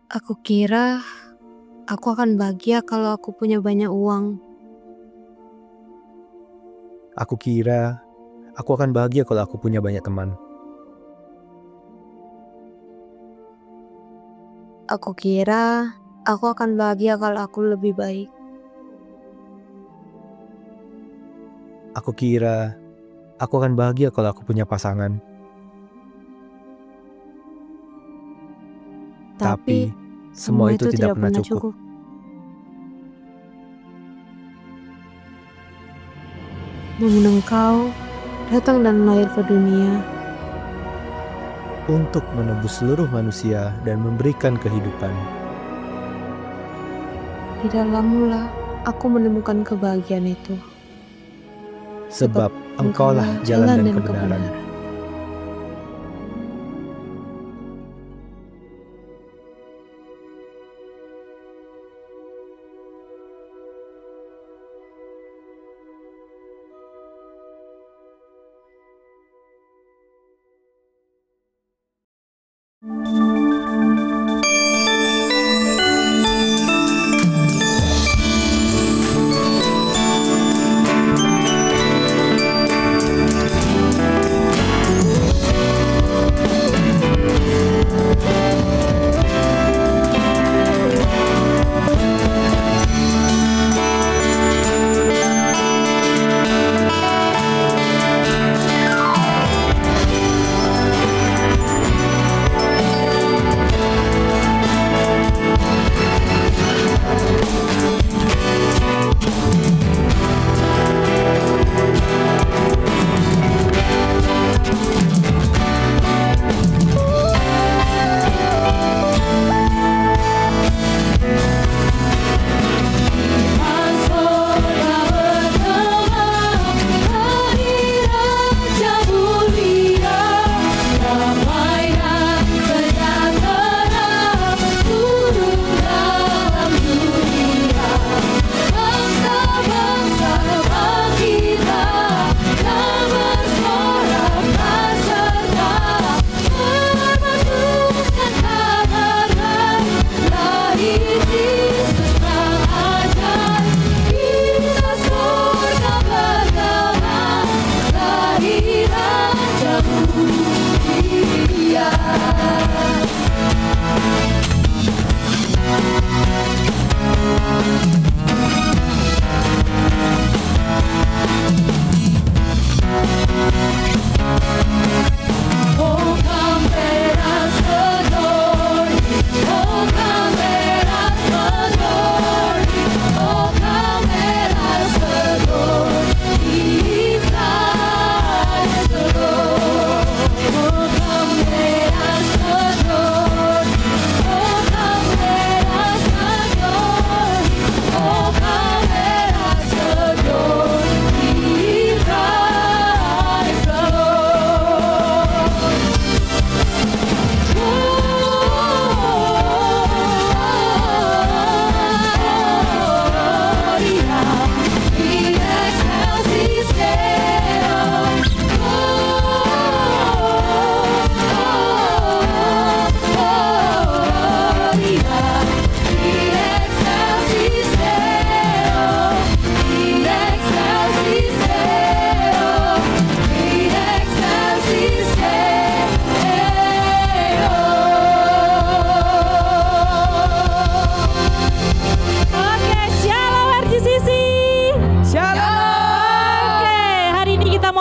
Aku kira aku akan bahagia kalau aku punya banyak uang. Aku kira aku akan bahagia kalau aku punya banyak teman. Aku kira aku akan bahagia kalau aku lebih baik. Aku kira aku akan bahagia kalau aku punya pasangan. Tapi semua itu tidak pernah cukup. Namun engkau datang dan lahir ke dunia. Untuk menebus seluruh manusia dan memberikan kehidupan. Di dalammu lah aku menemukan kebahagiaan itu. Sebab engkaulah jalan dan kebenaran.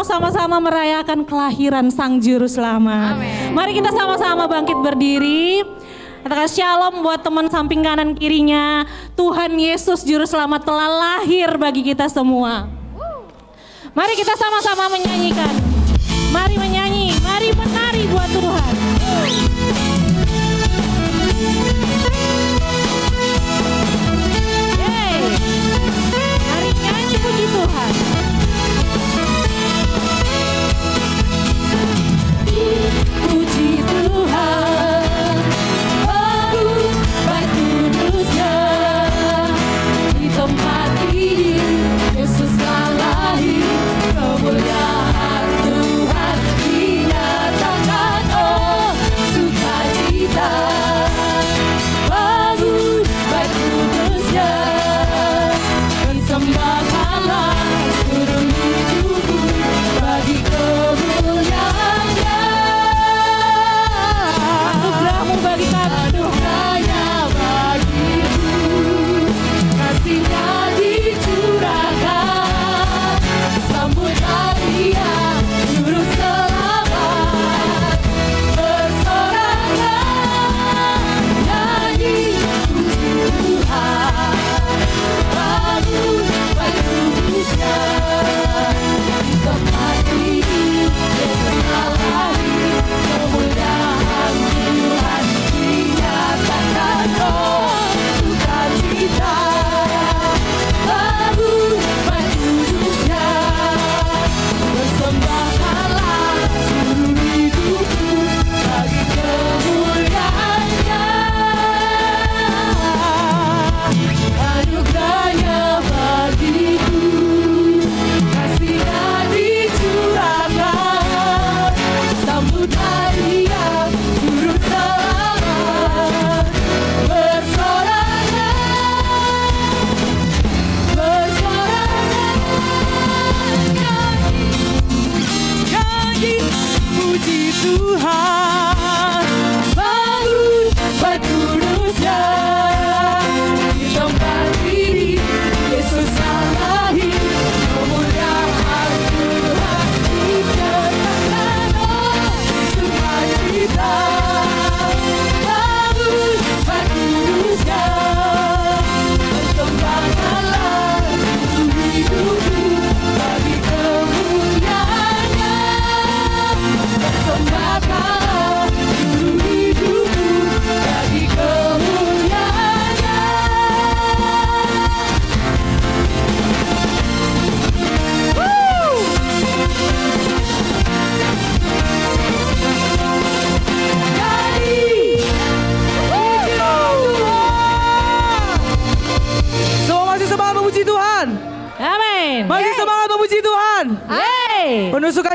Sama-sama merayakan kelahiran Sang Juru Selamat. Amen. Mari kita sama-sama bangkit berdiri. Katakan shalom buat teman samping kanan kirinya. Tuhan Yesus Juru Selamat telah lahir bagi kita semua. Mari kita sama-sama menyanyikan. Mari menyanyi, mari menari buat Tuhan. Yeay. Mari nyanyi puji Tuhan. Puji Tuhan, baik kudusnya di tempat ini Yesus telah lahir, kemuliaan Tuhan dinyatakan. Oh, suka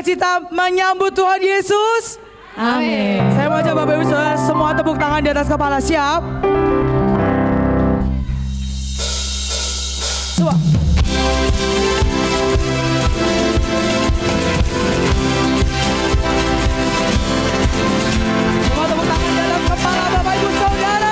bersukacita menyambut Tuhan Yesus? Amin. Saya mau coba Bapak Ibu Saudara semua tepuk tangan di atas kepala, siap? Coba. Semua tepuk tangan di atas kepala Bapak Ibu Saudara.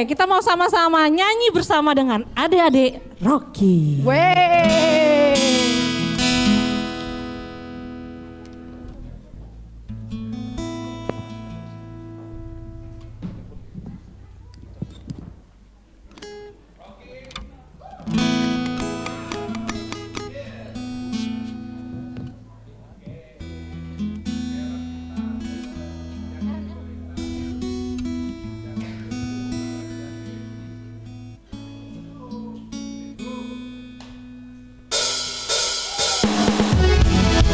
Oke, kita mau sama-sama nyanyi bersama dengan adik-adik Rocky. Wey.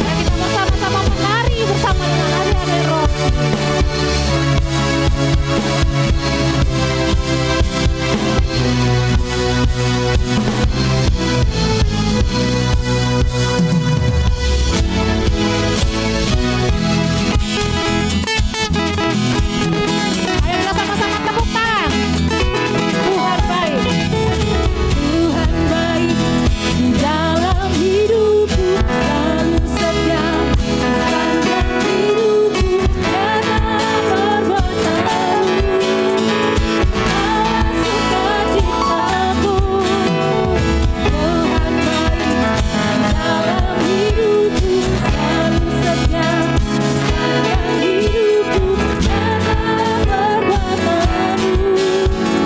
Kita mau sama-sama menari bersama dengan adik-adik Rocky. Ayo kita sama-sama tepuk tangan. Tuhan baik. Tuhan baik di dalam hidupku, selalu setia sepanjang hidupku, karena perbuatanmu adalah sukacitaku. Tuhan baik di dalam hidupku, selalu setia sepanjang hidupku, karena perbuatanmu adalah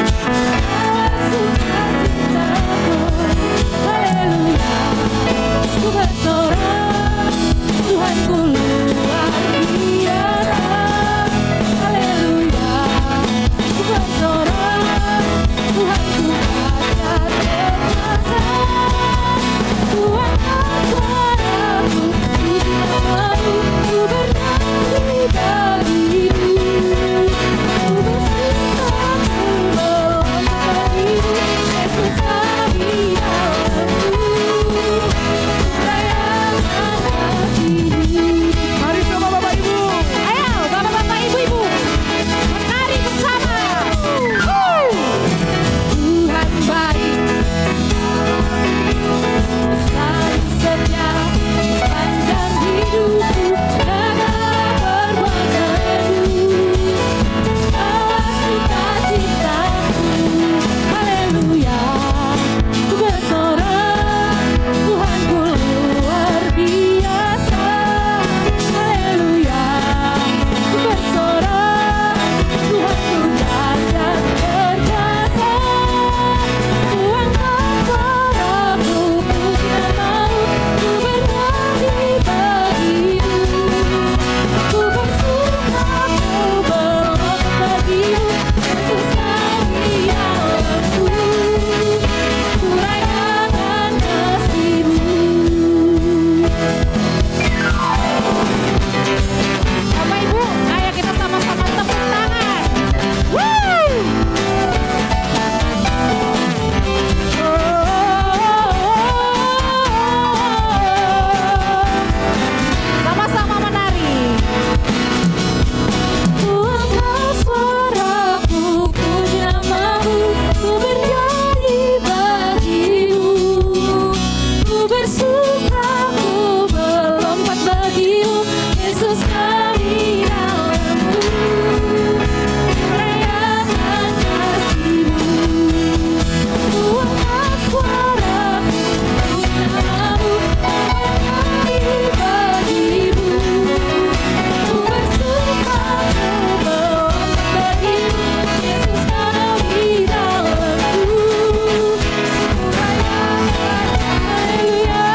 sukacitaku. Haleluya, ku bersorak, Tuhanku luar biasa. Haleluya, ku bersorak, Tuhanku dahsyat perkasa. Tuhan suaraku, puji namamu, ku bernyanyi bagimu. Ku bersumpah, ku melompat bagimu, Yesus kami dalamku. Rayakan kasih-Mu. Mari semua Bapak Ibu. Ayo bapak-bapak ibu-ibu menari bersama. Tuhan baik, selalu setia sepanjang hidupku, karena perbuatanmu adalah sukacitaku. Haleluya, ku bersorak, Tuhanku luar biasa. Haleluya, ku bersorak, Tuhanku dahsyat perkasa. Tuhan suaraku, puji namamu, ku bernyanyi bagimu. Ku bersumpah, ku melompat bagimu, Yesus kami dalamku. Ku rayakan kasih-Mu. Bapak Ibu, ayo kita sama-sama tepuk tangan. Sama-sama menari. Tuhanlah suaraku, puji namamu, ku bernyanyi bagimu. Ku bersuka, ku melompat bagimu, Yesus kami dalammu. Rayakan kasih-Mu. Tuhanlah suaraku, puji namamu, ku bernyanyi bagimu. Ku bersuka, ku melompat bagimu, Yesus kami dalamku. Ku rayakan. Haleluya,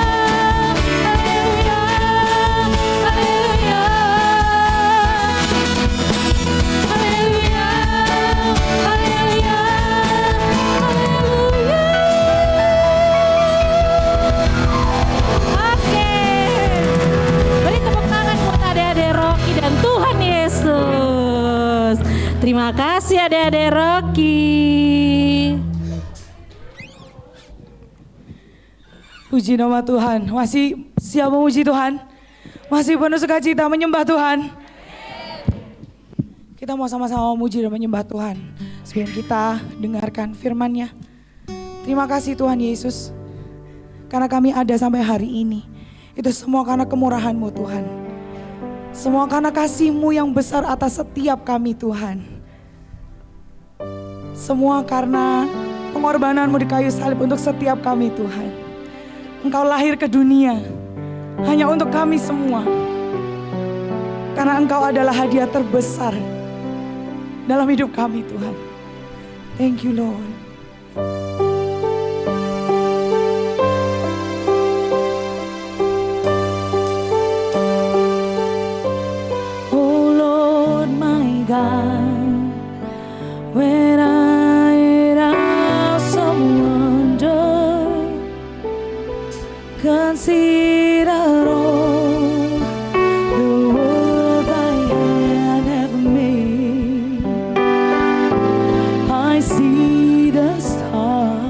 haleluya, haleluya. Haleluya, haleluya, haleluya. Oke, beri tepuk tangan buat adik-adik Rocky dan Tuhan Yesus. Terima kasih adik-adik Rocky. Puji nama Tuhan. Masih siap memuji Tuhan? Masih penuh sukacita menyembah Tuhan? Kita mau sama-sama memuji dan menyembah Tuhan. Sebelum kita dengarkan firman-Nya. Terima kasih Tuhan Yesus. Karena kami ada sampai hari ini. Itu semua karena kemurahan-Mu Tuhan. Semua karena kasih-Mu yang besar atas setiap kami Tuhan. Semua karena pengorbananmu di kayu salib untuk setiap kami Tuhan. Engkau lahir ke dunia hanya untuk kami semua. Karena Engkau adalah hadiah terbesar dalam hidup kami Tuhan. Thank you Lord. Oh Lord my God, when I in awesome wonder consider all the world thy hand have made, I see the stars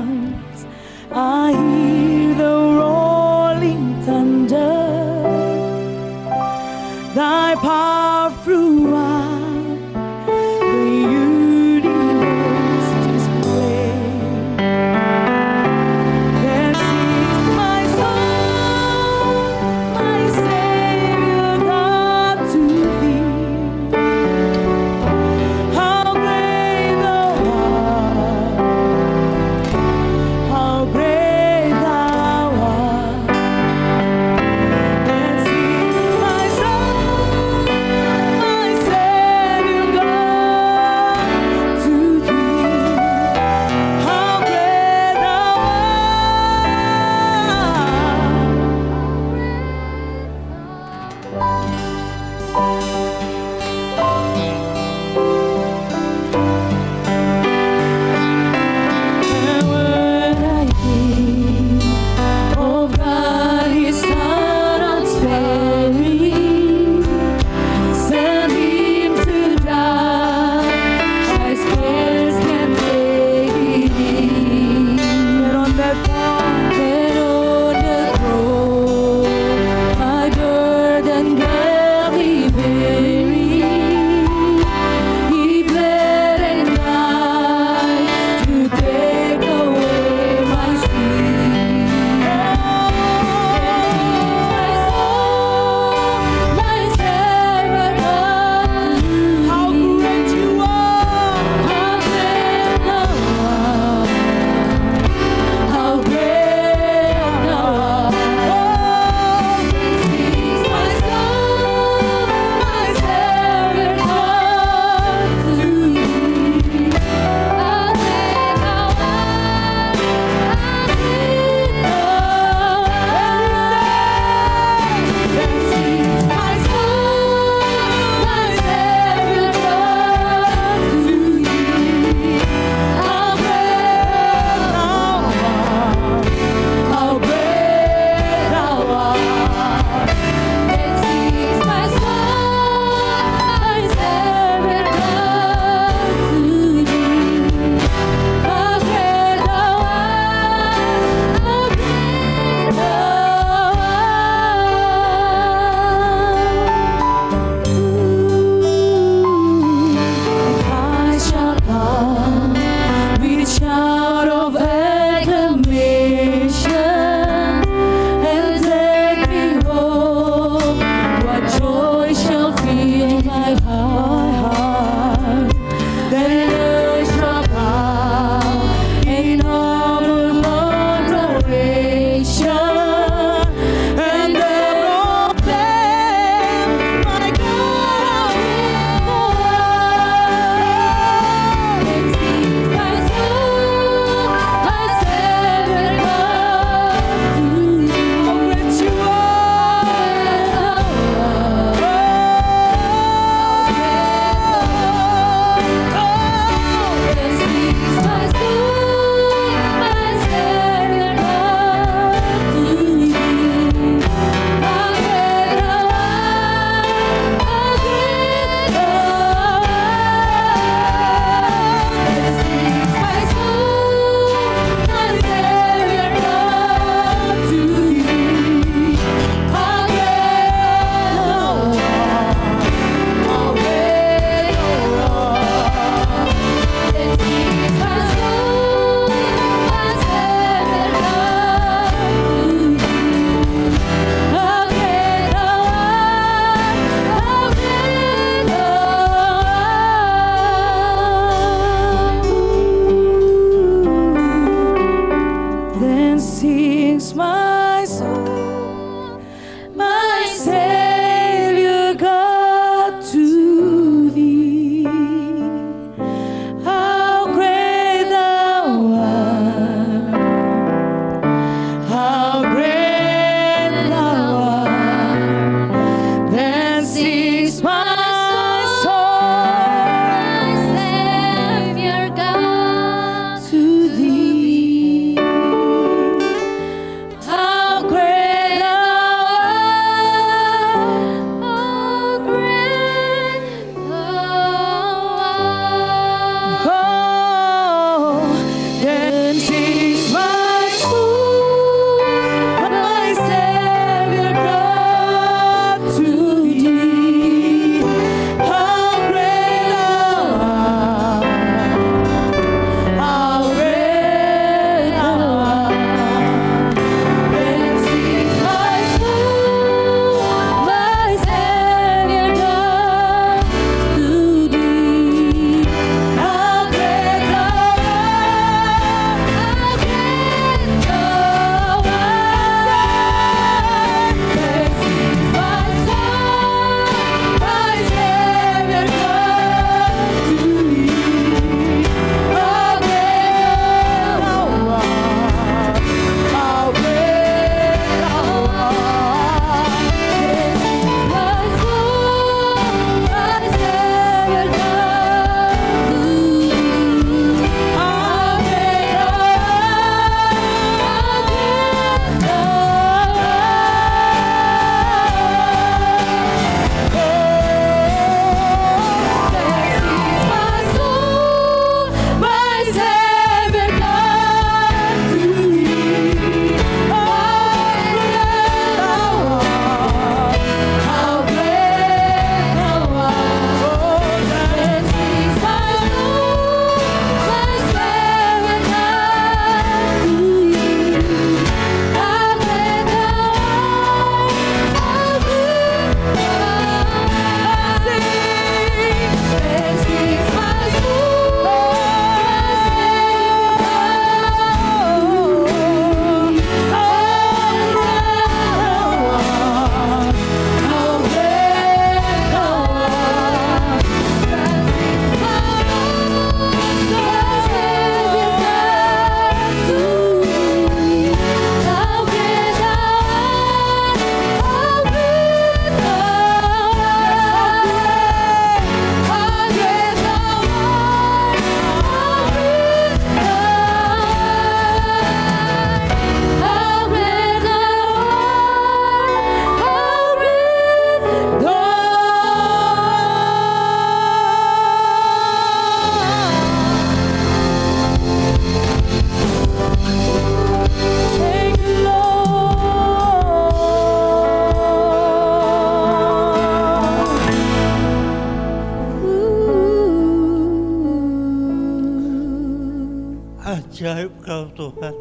ajaib Kau Tuhan.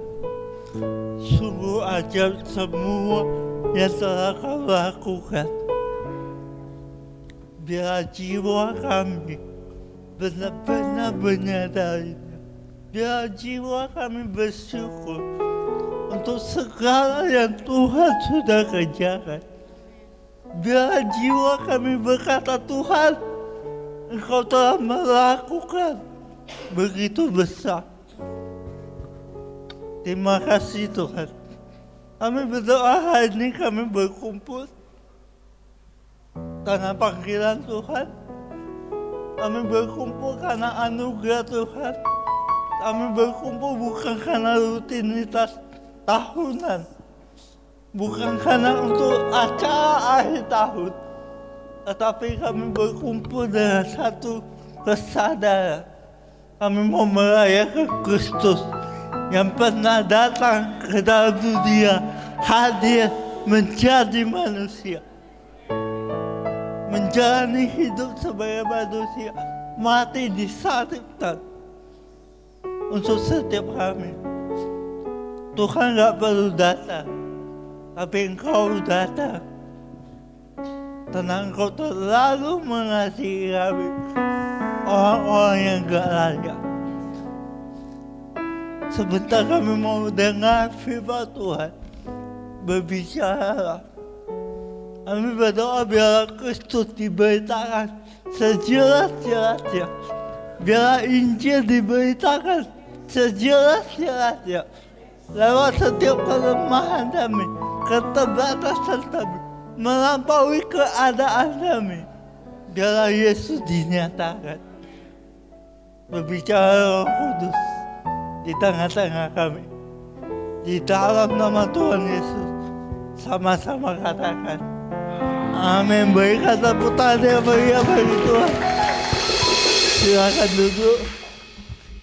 Sungguh ajaib semua yang telah Kau lakukan. Biar jiwa kami benar-benar menyadarinya. Biar jiwa kami bersyukur untuk segala yang Tuhan sudah kerjakan. Biar jiwa kami berkata, Tuhan, Engkau telah melakukan begitu besar. Terima kasih Tuhan. Kami berdoa hari ini kami berkumpul karena panggilan Tuhan. Kami berkumpul karena anugerah Tuhan. Kami berkumpul bukan karena rutinitas tahunan. Bukan karena untuk acara akhir tahun. Tetapi kami berkumpul dengan satu kesadaran. Kami mau merayakan Kristus yang pernah datang ke dalam dunia, hadir menjadi manusia, menjalani hidup sebagai manusia, mati disalibkan untuk setiap kami. Tuhan gak perlu datang, tapi Engkau datang. Karena Engkau terlalu mengasihi kami, orang-orang yang gak layak. Sebentar kami mau dengar firman Tuhan. Berbicara. Kami berdoa biar Kristus diberitakan sejelas-jelasnya. Biar Injil diberitakan sejelas-jelasnya. Lewat setiap kelemahan kami, keterbatasan kami, melampaui keadaan kami. Biarlah Yesus dinyatakan. Berbicara Roh Kudus di tengah-tengah kami. Di dalam nama Tuhan Yesus, sama-sama katakan amin. Beri kata putar yang meriah bagi Tuhan. Silakan duduk.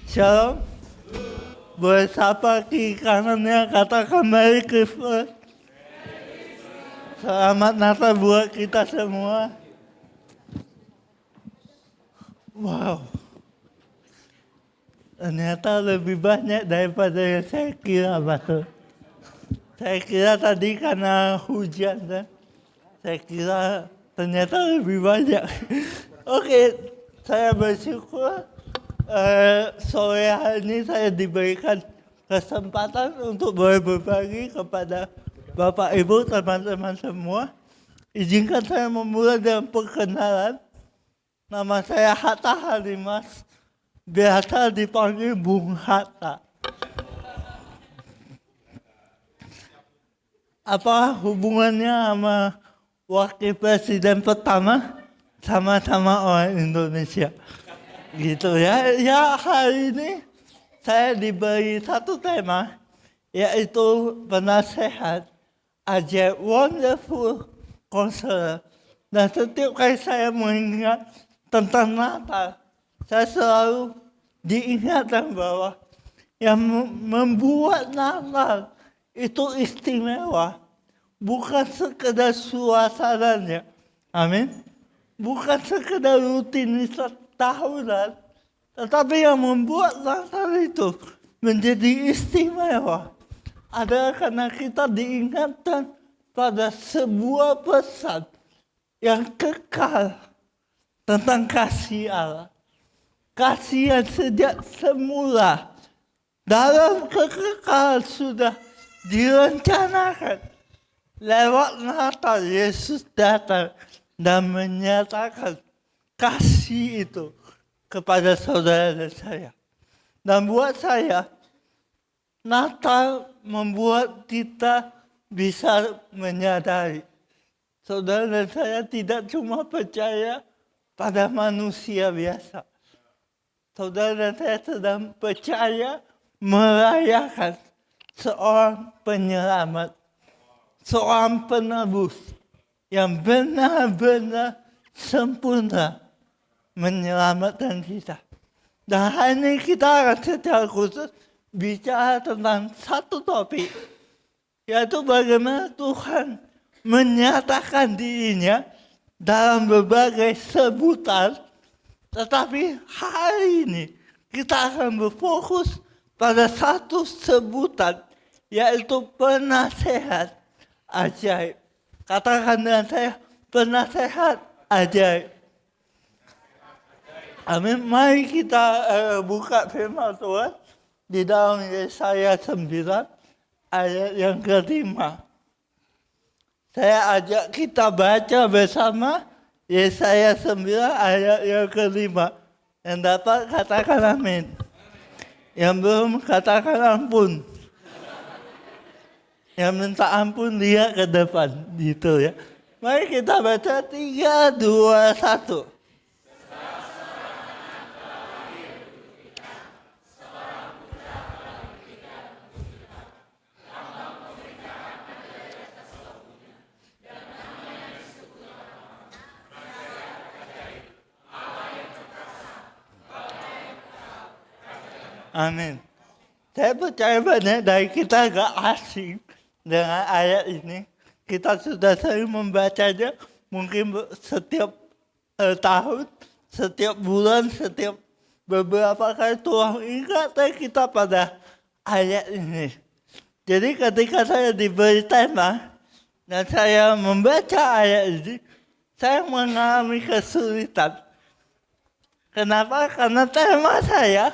Shalom. Boleh sapa kiri kanannya, katakan Merry Christmas. Selamat Natal buat kita semua. Wow. Ternyata lebih banyak daripada yang saya kira, betul. Saya kira tadi karena hujan kan. Saya kira ternyata lebih banyak. Oke, saya bersyukur sore hari ini saya diberikan kesempatan untuk boleh berbagi kepada Bapak Ibu, teman-teman semua. Izinkan saya memulai dengan perkenalan. Nama saya Hatta Halimas, biasa dipanggil Bung Hatta. Apa hubungannya sama Wakil Presiden pertama? Sama-sama orang Indonesia. Gitu ya. Ya, hari ini saya diberi satu tema, yaitu penasehat, ajaib, wonderful counselor. Dan setiap kali saya mengingat tentang Natal, saya selalu diingatkan bahwa yang membuat Natal itu istimewa bukan sekedar suasananya, amin. Bukan sekedar rutinitas tahunan, tetapi yang membuat Natal itu menjadi istimewa adalah karena kita diingatkan pada sebuah pesan yang kekal tentang kasih Allah. Kasih yang sejak semula dalam kekekalan sudah direncanakan. Lewat Natal Yesus datang dan menyatakan kasih itu kepada saudara dan saya. Dan buat saya, Natal membuat kita bisa menyadari saudara dan saya tidak cuma percaya pada manusia biasa. Saudara dan saya sedang percaya merayakan seorang penyelamat, seorang penebus yang benar-benar sempurna menyelamatkan kita. Dan hari ini kita akan secara khusus bicara tentang satu topik, yaitu bagaimana Tuhan menyatakan dirinya dalam berbagai sebutan. Tetapi hari ini kita akan berfokus pada satu sebutan, yaitu penasehat ajaib. Katakan dengan saya, penasehat ajaib. Amin. Mari kita buka firman Tuhan di dalam Yesaya 9 ayat yang ke-5. Saya ajak kita baca bersama Yesaya 9 ayat yang ke-5. Yang dapat katakan amin. Yang belum katakan ampun. Yang minta ampun lihat ke depan gitu ya. Mari kita baca 3, 2, 1. Amin. Saya percaya banyak dari kita gak asing dengan ayat ini. Kita sudah sering membacanya mungkin setiap tahun, setiap bulan, setiap beberapa kali Tuhan ingatkan kita pada ayat ini. Jadi ketika saya diberi tema dan saya membaca ayat ini, saya mengalami kesulitan. Kenapa? Karena tema saya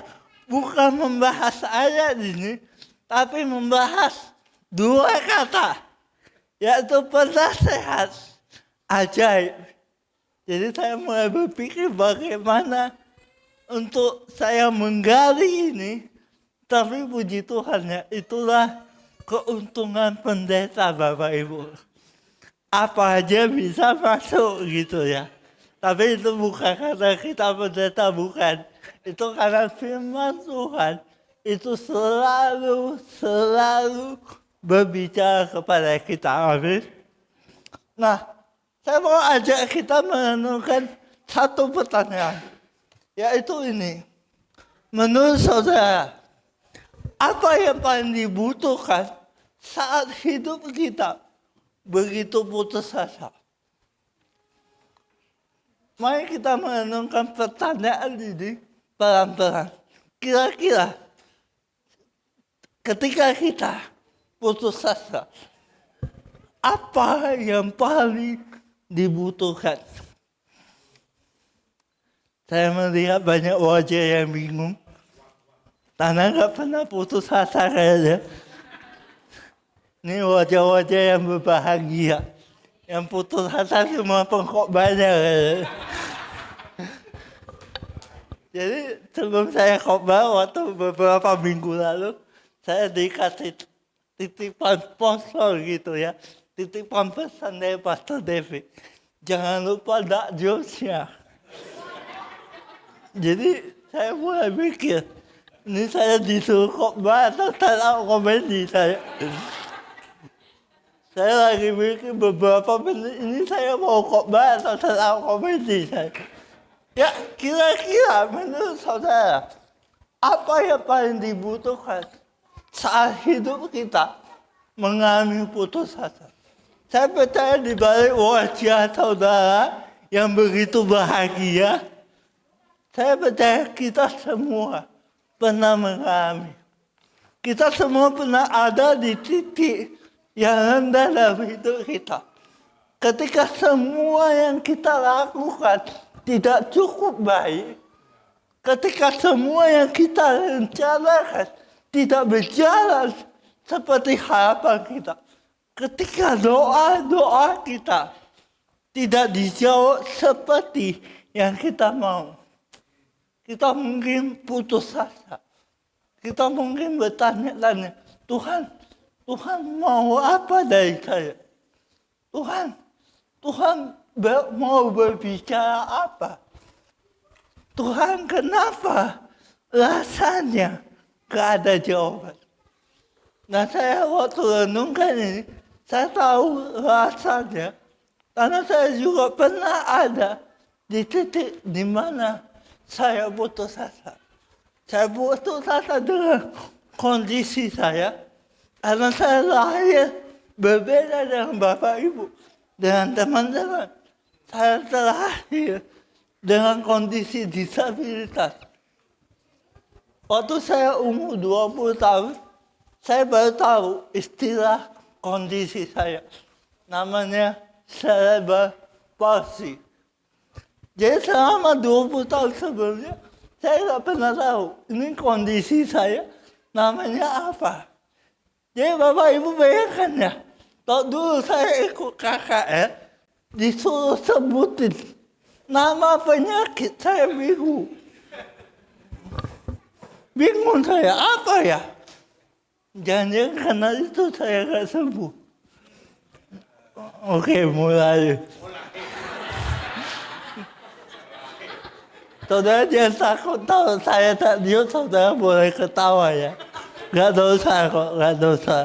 bukan membahas ayat ini, tapi membahas 2 kata, yaitu penasehat ajaib. Jadi saya mulai berpikir bagaimana untuk saya menggali ini, tapi puji Tuhan ya, itulah keuntungan pendeta Bapak Ibu. Apa aja bisa masuk gitu ya. Tapi itu bukan karena kita pendeta, bukan. Itu karena firman Tuhan itu selalu berbicara kepada kita. Amin. Nah, saya mau ajak kita merenungkan satu pertanyaan. Yaitu ini. Menurut saudara, apa yang paling dibutuhkan saat hidup kita begitu putus asa? Mari kita merenungkan pertanyaan ini pelan-pelan. Kira-kira ketika kita putus asa, apa yang paling dibutuhkan? Saya melihat banyak wajah yang bingung. Karena nggak pernah putus asa kayaknya. Ini wajah-wajah yang berbahagia. Yang putus asa cuma pengkhotbahnya kayaknya. Jadi sebelum saya khotbah waktu beberapa minggu lalu, saya dikasih titipan sponsor gitu ya. Titipan pesan dari Pastor David. Jangan lupa dak jokesnya. Jadi saya mulai mikir, ini saya disuruh khotbah atau stand-up komedi saya. Saya lagi mikir beberapa menit ini saya mau khotbah atau stand-up komedi saya. Ya, kira-kira menurut saudara, apa yang paling dibutuhkan saat hidup kita mengalami putus asa? Saya percaya di balik wajah saudara yang begitu bahagia, saya percaya kita semua pernah mengalami. Kita semua pernah ada di titik yang rendah dalam hidup kita. Ketika semua yang kita lakukan tidak cukup baik, ketika semua yang kita rencanakan tidak berjalan seperti harapan kita, ketika doa-doa kita tidak dijawab seperti yang kita mau, kita mungkin putus asa. Kita mungkin bertanya-tanya, Tuhan mau apa dari saya? Tuhan mau berbicara apa? Tuhan kenapa rasanya gak ada jawaban? Nah saya waktu renungkan ini, saya tahu rasanya. Karena saya juga pernah ada di titik di mana saya putus asa. Saya putus asa dengan kondisi saya. Karena saya lahir berbeda dengan Bapak Ibu, dengan teman-teman. Saya terlahir dengan kondisi disabilitas. Waktu saya umur 20 tahun, saya baru tahu istilah kondisi saya. Namanya cerebral palsy. Jadi selama 20 tahun sebelumnya, saya nggak pernah tahu ini kondisi saya namanya apa. Jadi Bapak Ibu bayangkan ya, kalau dulu saya ikut KKR, disuruh sebutin nama penyakit, saya bingung. Bingung saya, apa ya? Jangan-jangan karena itu saya nggak sembuh. Oke, mulai. Saudara jangan takut tahu saya tak diam, saudara boleh ketawa ya. Gak dosa kok, gak dosa.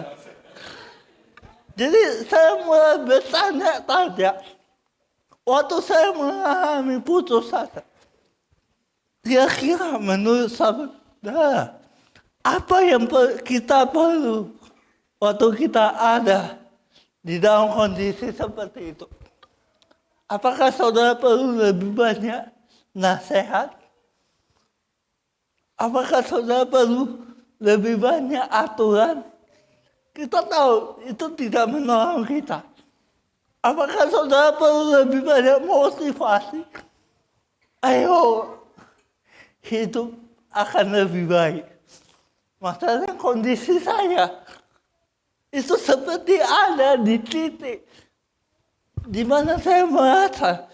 Jadi saya mulai bertanya-tanya. Waktu saya mengalami putus asa. Kira-kira menurut saudara, apa yang kita perlu waktu kita ada di dalam kondisi seperti itu? Apakah saudara perlu lebih banyak nasihat? Apakah saudara perlu lebih banyak aturan? Kita tahu itu tidak menolong kita. Apakah saudara perlu lebih banyak motivasi? Ayo, hidup akan lebih baik. Masalahnya kondisi saya itu seperti ada di titik di mana saya merasa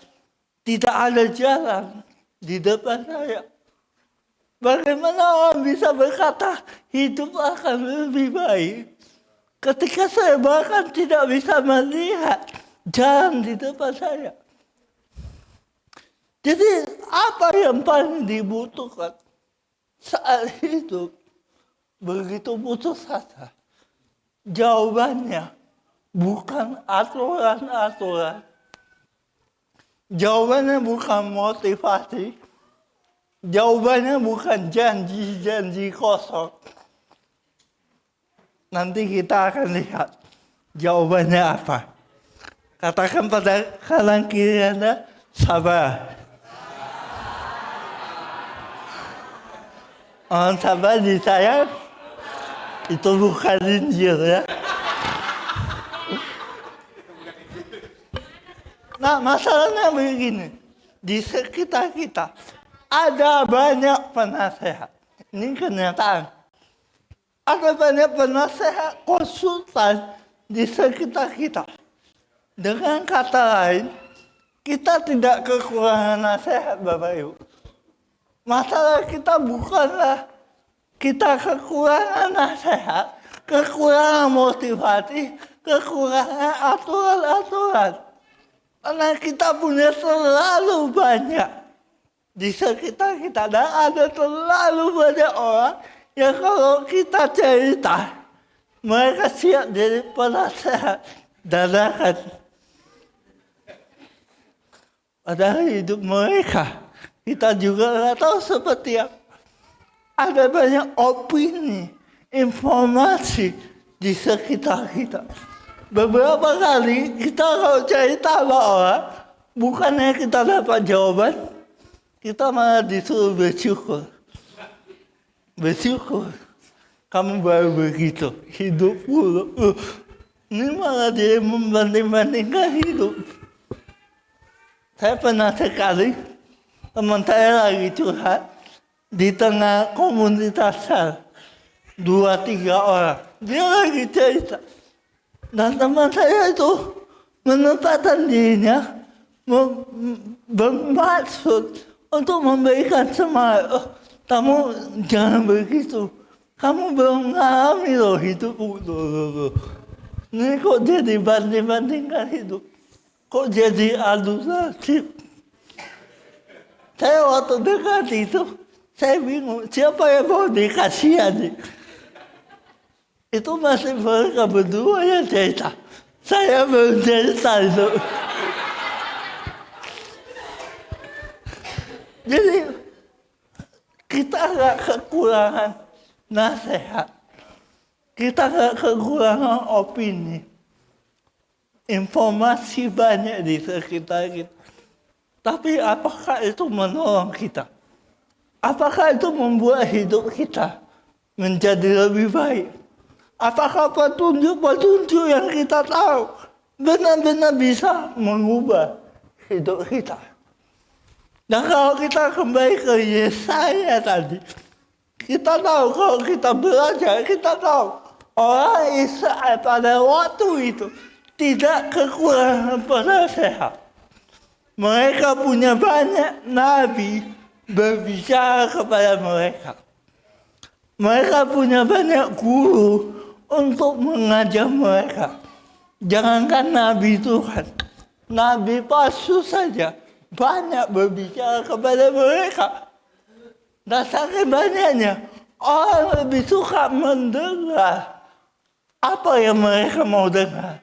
tidak ada jalan di depan saya. Bagaimana orang bisa berkata hidup akan lebih baik ketika saya bahkan tidak bisa melihat jalan di depan saya? Jadi apa yang paling dibutuhkan saat hidup begitu putus asa? Jawabannya bukan aturan-aturan. Jawabannya bukan motivasi. Jawabannya bukan janji-janji kosong. Nanti kita akan lihat jawabannya apa. Katakan pada kanan kiri Anda, sabar. Orang sabar di saya, itu bukan Injil ya. Nah, masalahnya begini, di sekitar kita ada banyak penasehat. Ini kenyataan. Ada banyak penasehat, konsultan di sekitar kita. Dengan kata lain, kita tidak kekurangan nasihat, Bapak Ibu. Masalah kita bukanlah kita kekurangan nasihat, kekurangan motivasi, kekurangan aturan-aturan. Karena kita punya terlalu banyak di sekitar kita. Dan ada terlalu banyak orang yang kalau kita cerita, mereka siap jadi penasehat dadakan. Padahal hidup mereka, kita juga nggak tahu seperti apa. Ada banyak opini, informasi di sekitar kita. Beberapa kali kita kalau cerita sama orang, bukannya kita dapat jawaban, kita malah disuruh bersyukur. Bersyukur, kamu baru begitu, hidup buruk. Ini malah dia membanding-bandingkan hidup. Saya pernah sekali, teman saya lagi curhat, di tengah komunitas sel, 2-3 orang. Dia lagi cerita. Dan teman saya itu menempatkan dirinya bermaksud untuk memberikan semangat. Oh, kamu jangan begitu. Kamu belum mengalami loh hidup. Ini kok jadi banding-bandingkan hidup. Kok jadi adu nasib. Saya waktu dekat itu, saya bingung. Siapa yang mau dikasihani? Itu masih mereka berdua yang cerita. Saya belum cerita itu. Jadi kita nggak kekurangan nasihat. Kita nggak kekurangan opini. Informasi banyak di sekitar kita. Tapi apakah itu menolong kita? Apakah itu membuat hidup kita menjadi lebih baik? Apakah petunjuk-petunjuk yang kita tahu benar-benar bisa mengubah hidup kita? Dan kalau kita kembali ke Yesaya tadi, kita tahu kalau kita belajar, kita tahu orang Israel pada waktu itu tidak kekurangan penasehat. Mereka punya banyak nabi berbicara kepada mereka. Mereka punya banyak guru untuk mengajar mereka. Jangankan nabi Tuhan, nabi palsu saja banyak berbicara kepada mereka. Dan saking banyaknya, orang lebih suka mendengar apa yang mereka mau dengar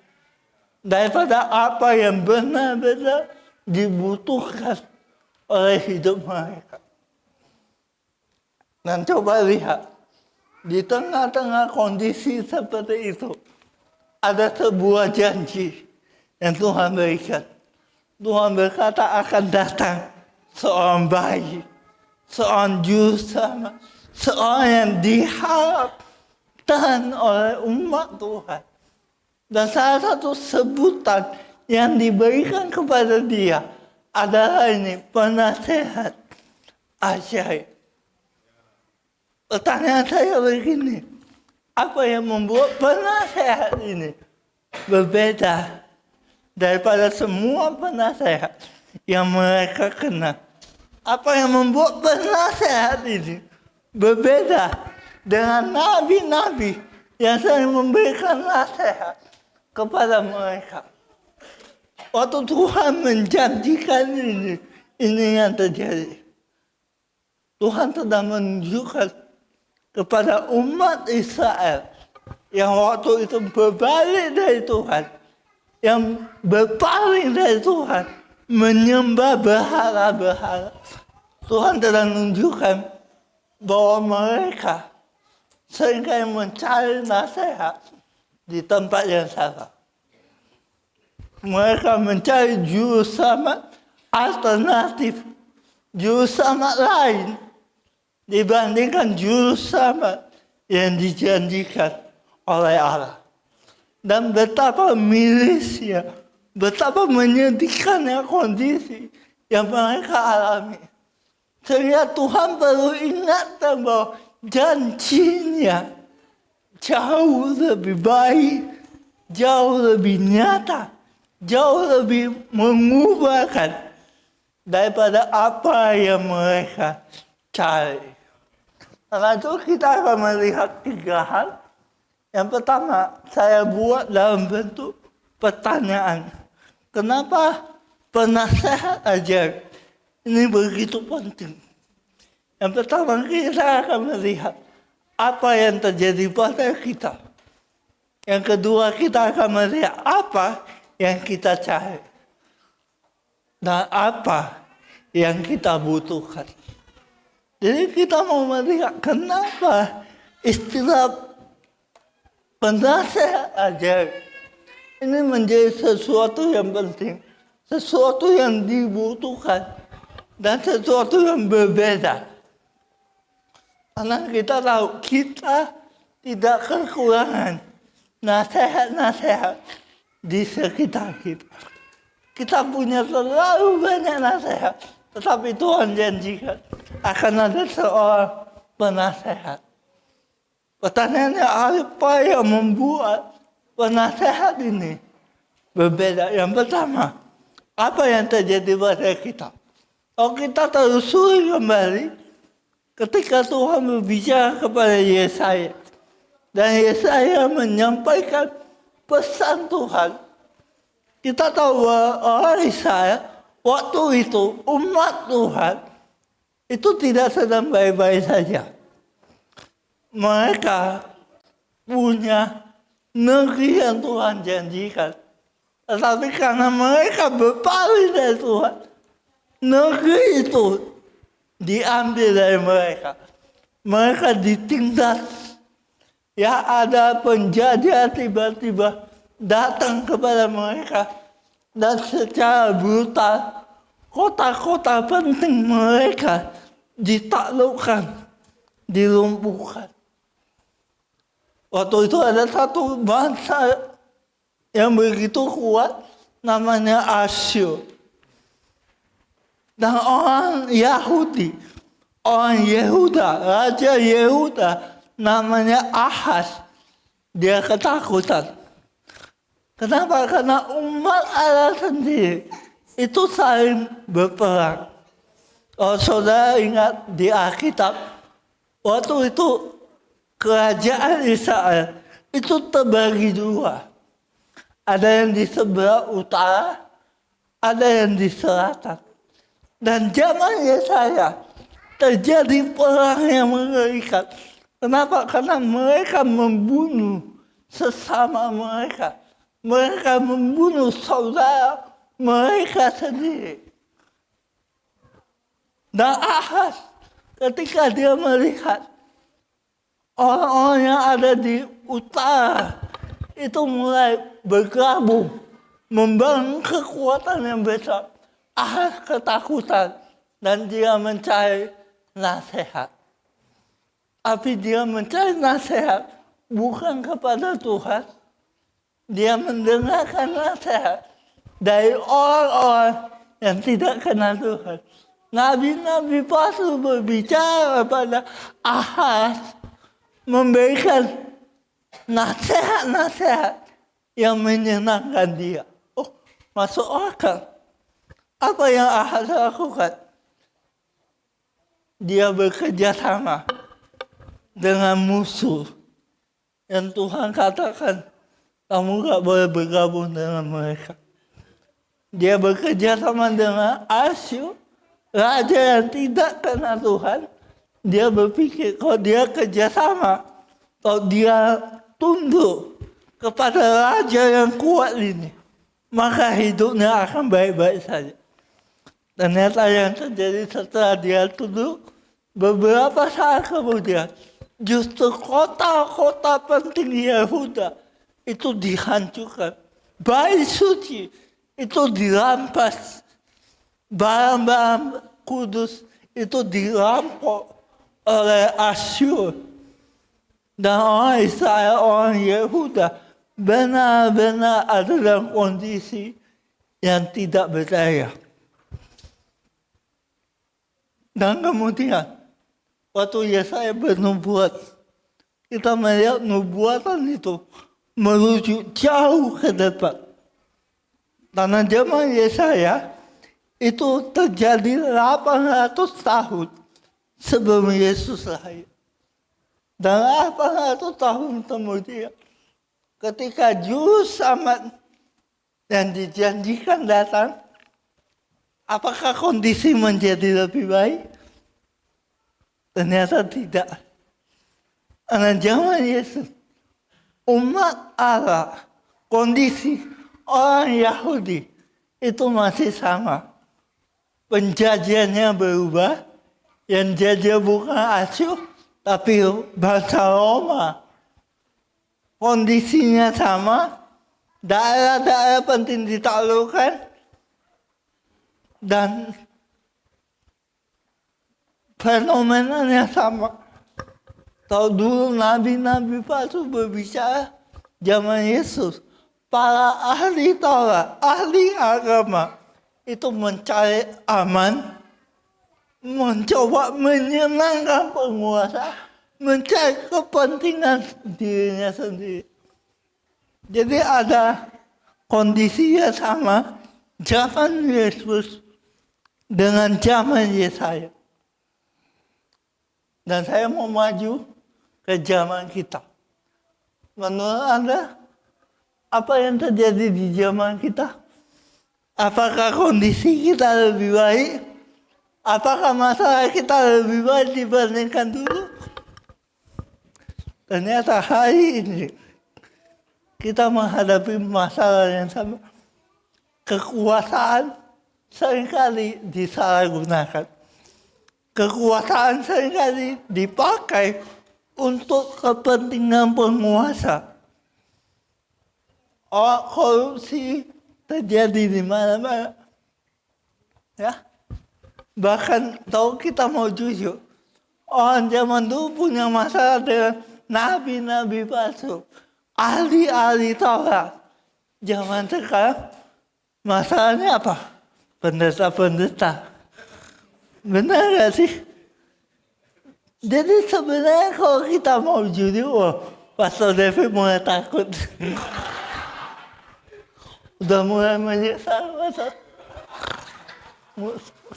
daripada apa yang benar-benar dibutuhkan oleh hidup mereka. Dan coba lihat, di tengah-tengah kondisi seperti itu, ada sebuah janji yang Tuhan berikan. Tuhan berkata akan datang seorang bayi, seorang juru selamat, seorang yang diharapkan oleh umat Tuhan. Dan salah satu sebutan yang diberikan kepada dia adalah ini, penasehat ajaib. Pertanyaan saya begini, apa yang membuat penasehat ini berbeda daripada semua penasehat yang mereka kenal? Apa yang membuat penasehat ini berbeda dengan nabi-nabi yang sering memberikan nasihat kepada mereka? Waktu Tuhan menjanjikan ini yang terjadi. Tuhan sedang menunjukkan kepada umat Israel yang waktu itu berbalik dari Tuhan, yang berpaling dari Tuhan, menyembah berhala-berhala. Tuhan sedang menunjukkan bahwa mereka seringkali mencari nasihat di tempat yang salah. Mereka mencari juru selamat alternatif, juru selamat lain dibandingkan juru selamat yang dijanjikan oleh Allah. Dan betapa mirisnya, betapa menyedihkannya kondisi yang mereka alami. Sehingga Tuhan perlu ingatkan bahwa janjinya jauh lebih baik, jauh lebih nyata, jauh lebih mengubahkan daripada apa yang mereka cari. Karena itu kita akan melihat 3 hal. Yang pertama, saya buat dalam bentuk pertanyaan. Kenapa penasehat ajaib ini begitu penting? Yang pertama, kita akan melihat apa yang terjadi pada kita. Yang kedua, kita akan melihat apa yang kita cari dan apa yang kita butuhkan. Jadi kita mau melihat kenapa istilah penasehat ajaib ini menjadi sesuatu yang penting, sesuatu yang dibutuhkan, dan sesuatu yang berbeda. Karena kita tahu kita tidak kekurangan nasihat-nasihat di sekitar kita. Kita punya terlalu banyak nasihat, tetapi Tuhan janjikan akan ada seorang penasehat. Pertanyaannya, apa yang membuat penasehat ini berbeda? Yang pertama, apa yang terjadi pada kita? Kalau kita telusuri kembali, ketika Tuhan berbicara kepada Yesaya, dan Yesaya menyampaikan pesan Tuhan, kita tahu bahwa orang Israel waktu itu, umat Tuhan, itu tidak sedang baik-baik saja. Mereka punya negeri yang Tuhan janjikan. Tetapi karena mereka berpaling dari Tuhan, negeri itu diambil dari mereka. Mereka ditindas. Ya, ada penjajah tiba-tiba datang kepada mereka. Dan secara brutal, kota-kota penting mereka ditaklukkan, dilumpuhkan. Waktu itu ada satu bangsa yang begitu kuat, namanya Asyur. Dan orang Yahudi, orang Yehuda, Raja Yehuda, namanya Ahaz, dia ketakutan. Kenapa? Karena umat Allah sendiri itu saling berperang. Oh, saudara ingat di Alkitab, waktu itu kerajaan Israel itu terbagi dua. Ada yang di sebelah utara, ada yang di selatan. Dan zaman Yesaya terjadi perang yang mengerikan. Kenapa? Karena mereka membunuh sesama mereka. Mereka membunuh saudara mereka sendiri. Dan Ahaz ketika dia melihat orang-orang yang ada di utara itu mulai bergabung, membangun kekuatan yang besar. Ahaz ketakutan dan dia mencari nasihat. Tapi dia mencari nasihat bukan kepada Tuhan. Dia mendengarkan nasihat dari orang-orang yang tidak kenal Tuhan. Nabi-nabi palsu berbicara pada Ahaz, memberikan nasihat-nasihat yang menyenangkan dia. Oh, masuk akal. Apa yang Ahaz lakukan? Dia bekerja sama dengan musuh yang Tuhan katakan, kamu gak boleh bergabung dengan mereka. Dia bekerja sama dengan Asyur, raja yang tidak kenal Tuhan. Dia berpikir kalau dia kerjasama, kalau dia tunduk kepada raja yang kuat ini, maka hidupnya akan baik-baik saja. Ternyata yang terjadi setelah dia tunduk, beberapa saat kemudian, justru kota-kota penting Yehuda itu dihancurkan. Bait suci itu dirampas. Barang-barang kudus itu dirampok oleh Asyur. Dan orang Israel, orang Yehuda benar-benar ada dalam kondisi yang tidak berdaya. Dan kemudian, waktu Yesaya bernubuat, kita melihat nubuatan itu merujuk jauh ke depan. Karena zaman Yesaya itu terjadi 800 tahun sebelum Yesus lahir. Dan 800 tahun kemudian, ketika juru selamat yang dijanjikan datang, apakah kondisi menjadi lebih baik? Ternyata tidak. Karena zaman Yesus, umat Allah, kondisi orang Yahudi itu masih sama. Penjajahannya berubah, yang jajah bukan Asyur, tapi bangsa Roma. Kondisinya sama, daerah-daerah penting ditaklukkan, dan fenomenanya sama. Tahu dulu nabi-nabi palsu berbicara zaman Yesus. Para ahli Taurat, ahli agama itu mencari aman, mencoba menyenangkan penguasa, mencari kepentingan dirinya sendiri. Jadi ada kondisi yang sama zaman Yesus dengan zaman Yesaya. Dan saya mau maju ke zaman kita. Menurut Anda, apa yang terjadi di zaman kita? Apakah kondisi kita lebih baik? Apakah masalah kita lebih baik dibandingkan dulu? Ternyata hari ini kita menghadapi masalah yang sama. Kekuasaan seringkali disalahgunakan. Kekuasaan seringkali dipakai untuk kepentingan penguasa. Korupsi terjadi di mana-mana. Ya. Bahkan tahu kita mau jujur, orang zaman dulu punya masalah dengan nabi-nabi palsu, ahli-ahli Taurat. Zaman sekarang masalahnya apa? Pendeta-pendeta. Benar gak sih? Jadi sebenarnya kalau kita mau jujur, Pastor David mulai takut. Udah mulai menyesal, Pastor.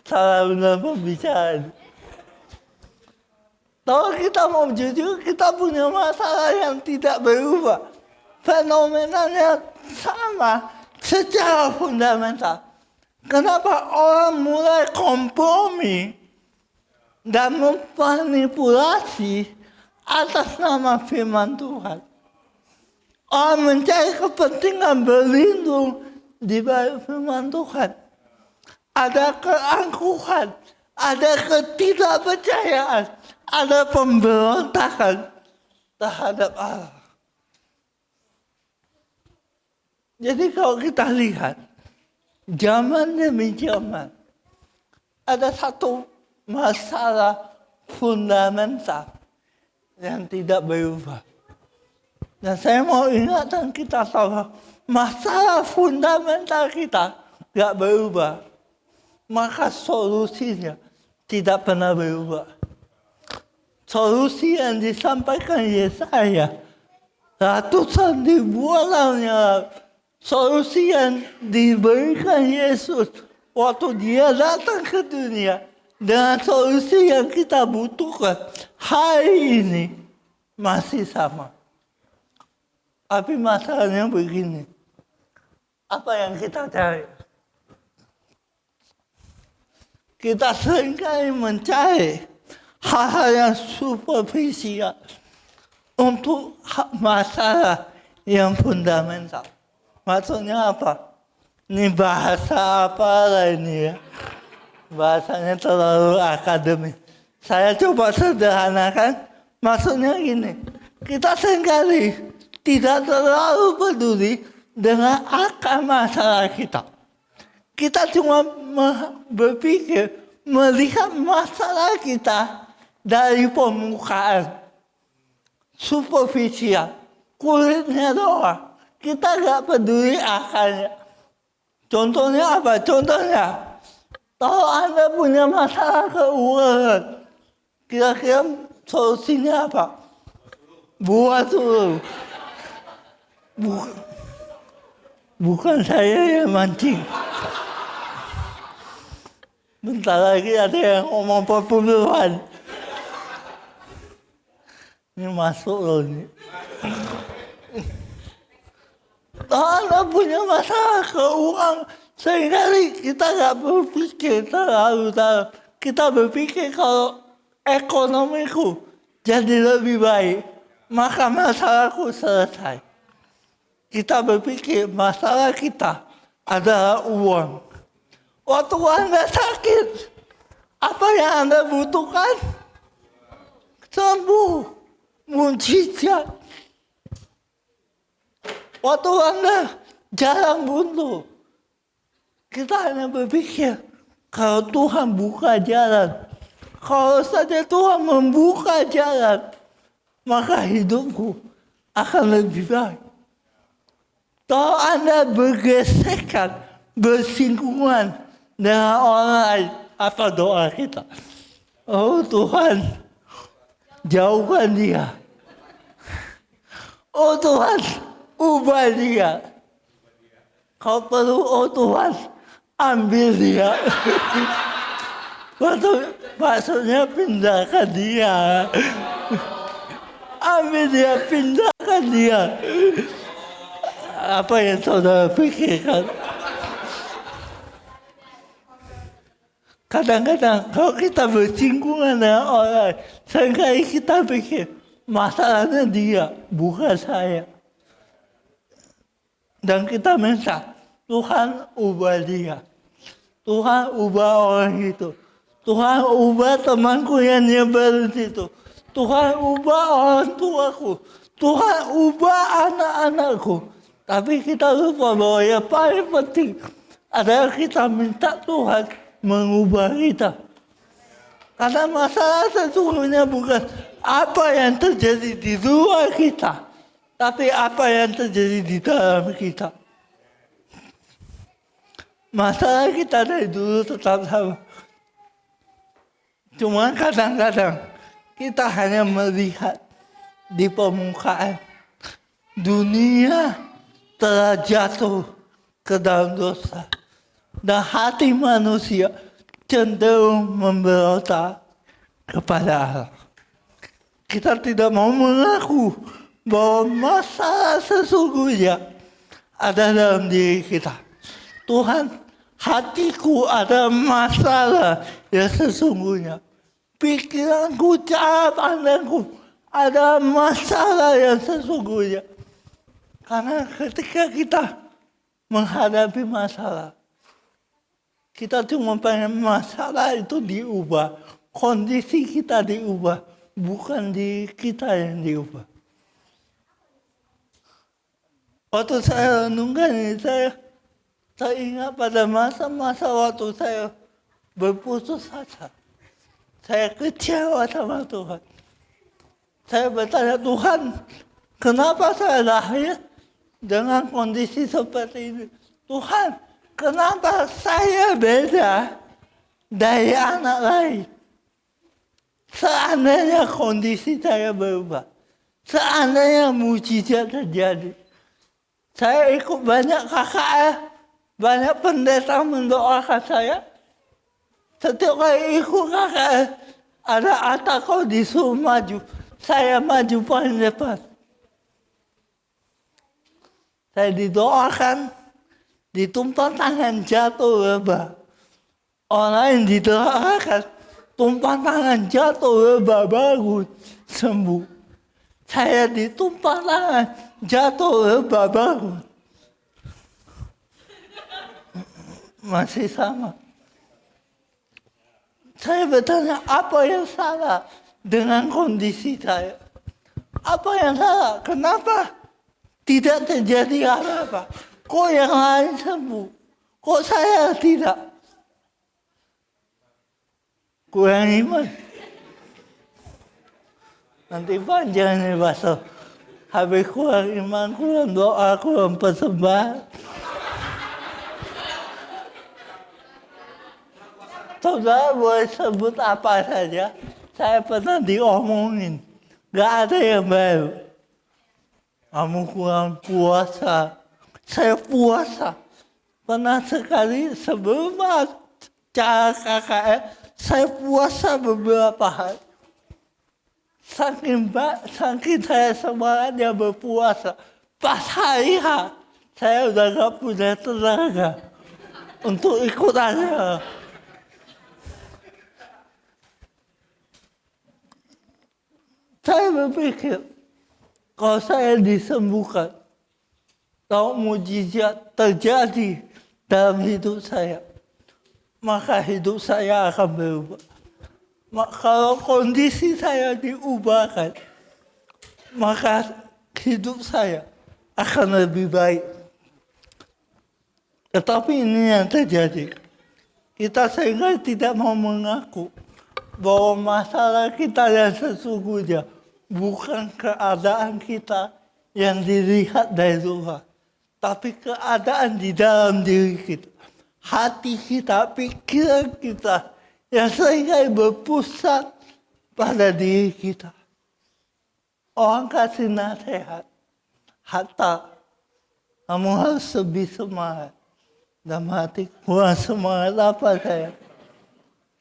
Salah benar pembicaraan. Kalau kita mau jujur, kita punya masalah yang tidak berubah. Fenomenanya sama secara fundamental. Kenapa orang mulai kompromi dan memanipulasi atas nama firman Tuhan? Orang mencari kepentingan berlindung di balik firman Tuhan. Ada keangkuhan, ada ketidakpercayaan, ada pemberontakan terhadap Allah. Jadi kalau kita lihat, zaman demi zaman, ada satu masalah fundamental yang tidak berubah. Dan saya mau ingatkan kita bahwa masalah fundamental kita tidak berubah. Maka solusinya tidak pernah berubah. Solusi yang disampaikan Yesaya ratusan ribuan tahun yang lalu, solusi yang diberikan Yesus waktu dia datang ke dunia, dengan solusi yang kita butuhkan hari ini masih sama. Tapi masalahnya begini, apa yang kita cari? Kita seringkali mencari hal-hal yang superficial untuk masalah yang fundamental. Maksudnya apa? Ini bahasa apa lah ini ya? Bahasanya terlalu akademis. Saya coba sederhanakan, maksudnya gini. Kita seringkali tidak terlalu peduli dengan akar masalah kita. Kita cuma berpikir, melihat masalah kita dari permukaan, superficial, kulitnya doang. Kita nggak peduli akarnya. Contohnya apa? Contohnya, kalau Anda punya masalah keuangan, kira-kira solusinya apa? Buat dulu. Bukan saya yang mancing. Bentar lagi ada yang ngomong perpuluhan. Ini masuk loh ini. Kalau Anda punya masalah keuangan, seringkali kita nggak berpikir terlalu dalam. Kita berpikir kalau ekonomiku jadi lebih baik, maka masalahku selesai. Kita berpikir masalah kita adalah uang. Waktu Anda sakit, apa yang Anda butuhkan? Sembuh, mujizat. Waktu Anda jalan buntu, kita hanya berpikir, kalau Tuhan buka jalan, kalau saja Tuhan membuka jalan, maka hidupku akan lebih baik. Kalau Anda bergesekan, bersinggungan dengan orang lain, apa doa kita? Oh Tuhan, jauhkan dia. Oh Tuhan, ubah dia. Kau perlu, oh Tuhan, ambil dia. Maksudnya pindahkan dia. Ambil dia, pindahkan dia. Apa yang saudara pikirkan? Kadang-kadang kalau kita bersinggungan dengan orang, seringkali kita pikir masalahnya dia, bukan saya. Dan kita minta, Tuhan ubah dia. Tuhan ubah orang itu. Tuhan ubah temanku yang nyebelin itu. Tuhan ubah orang tuaku. Tuhan ubah anak-anakku. Tapi kita lupa bahwa yang paling penting adalah kita minta Tuhan mengubah kita Karena masalah sesungguhnya bukan apa yang terjadi di luar kita, tapi apa yang terjadi di dalam kita. Masalah kita dari dulu tetap sama. Cuma kadang-kadang kita hanya melihat di permukaan. Dunia telah jatuh ke dalam dosa. Dan hati manusia cenderung memberontak kepada Allah. Kita tidak mau mengaku bahwa masalah sesungguhnya ada dalam diri kita. Tuhan, hatiku ada masalah yang sesungguhnya. Pikiranku, cara pandangku ada masalah yang sesungguhnya. Karena ketika kita menghadapi masalah, kita cuma pengen masalah itu diubah. Kondisi kita diubah, bukan diri kita yang diubah. Waktu saya renungkan ini, saya ingat pada masa-masa waktu saya berputus asa. Saya kecewa sama Tuhan. Saya bertanya, Tuhan, kenapa saya lahir dengan kondisi seperti ini? Tuhan, kenapa saya beda dari anak lain? Seandainya kondisi saya berubah, seandainya mujizat terjadi, saya ikut banyak KKR, banyak pendeta mendoakan saya. Setiap kali ikut KKR, ada Atako disuruh maju, saya maju paling depan. Saya didoakan, ditumpang tangan jatuh rebah. Orang lain didoakan, tumpang tangan jatuh rebah bangun sembuh. Saya ditumpang tangan jatuh rebah bangun. Masih sama. Saya bertanya, apa yang salah dengan kondisi saya? Apa yang salah? Kenapa tidak terjadi apa-apa? Kok yang lain sembuh? Kok saya tidak? Kurang iman. Nanti panjang nih pastor. Habis kurang iman, kurang doa, kurang persembahan. Saudara boleh sebut apa saja, saya pernah diomongin. Gak ada yang baru. Kamu kurang puasa. Saya puasa. Pernah sekali sebelum acara KKR, saya puasa beberapa hari. Saking saya semangatnya berpuasa. Pas hari H, saya udah gak punya tenaga untuk ikut acara. Saya berpikir, kalau saya disembuhkan, kalau mujizat terjadi dalam hidup saya, maka hidup saya akan berubah. Kalau kondisi saya diubahkan, maka hidup saya akan lebih baik. Tetapi ini yang terjadi. Kita sehingga tidak mau mengaku bahwa masalah kita yang sesungguhnya bukan keadaan kita yang dilihat dari luar, tapi keadaan di dalam diri kita, hati kita, pikiran kita yang sehingga berpusat pada diri kita. Orang kasih nasihat, Hatta, kamu harus lebih semangat. Dalam hati, kurang semangat apa saya?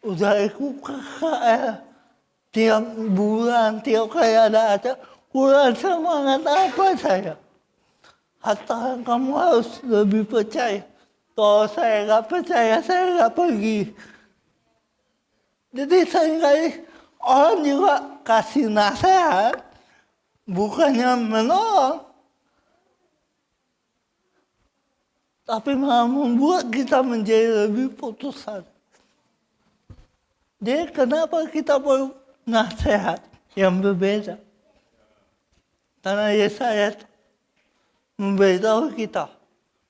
Udah ikut KKR tiap bulan, tiap kali ada acara, kurang semangat apa saya? Hatta kamu harus lebih percaya. Kalau saya nggak percaya, saya nggak pergi. Jadi seringkali orang juga kasih nasihat, bukannya menolong, tapi malah membuat kita menjadi lebih putus asa. Jadi kenapa kita perlu nasihat yang berbeda? Karena Yesaya memberitahu kita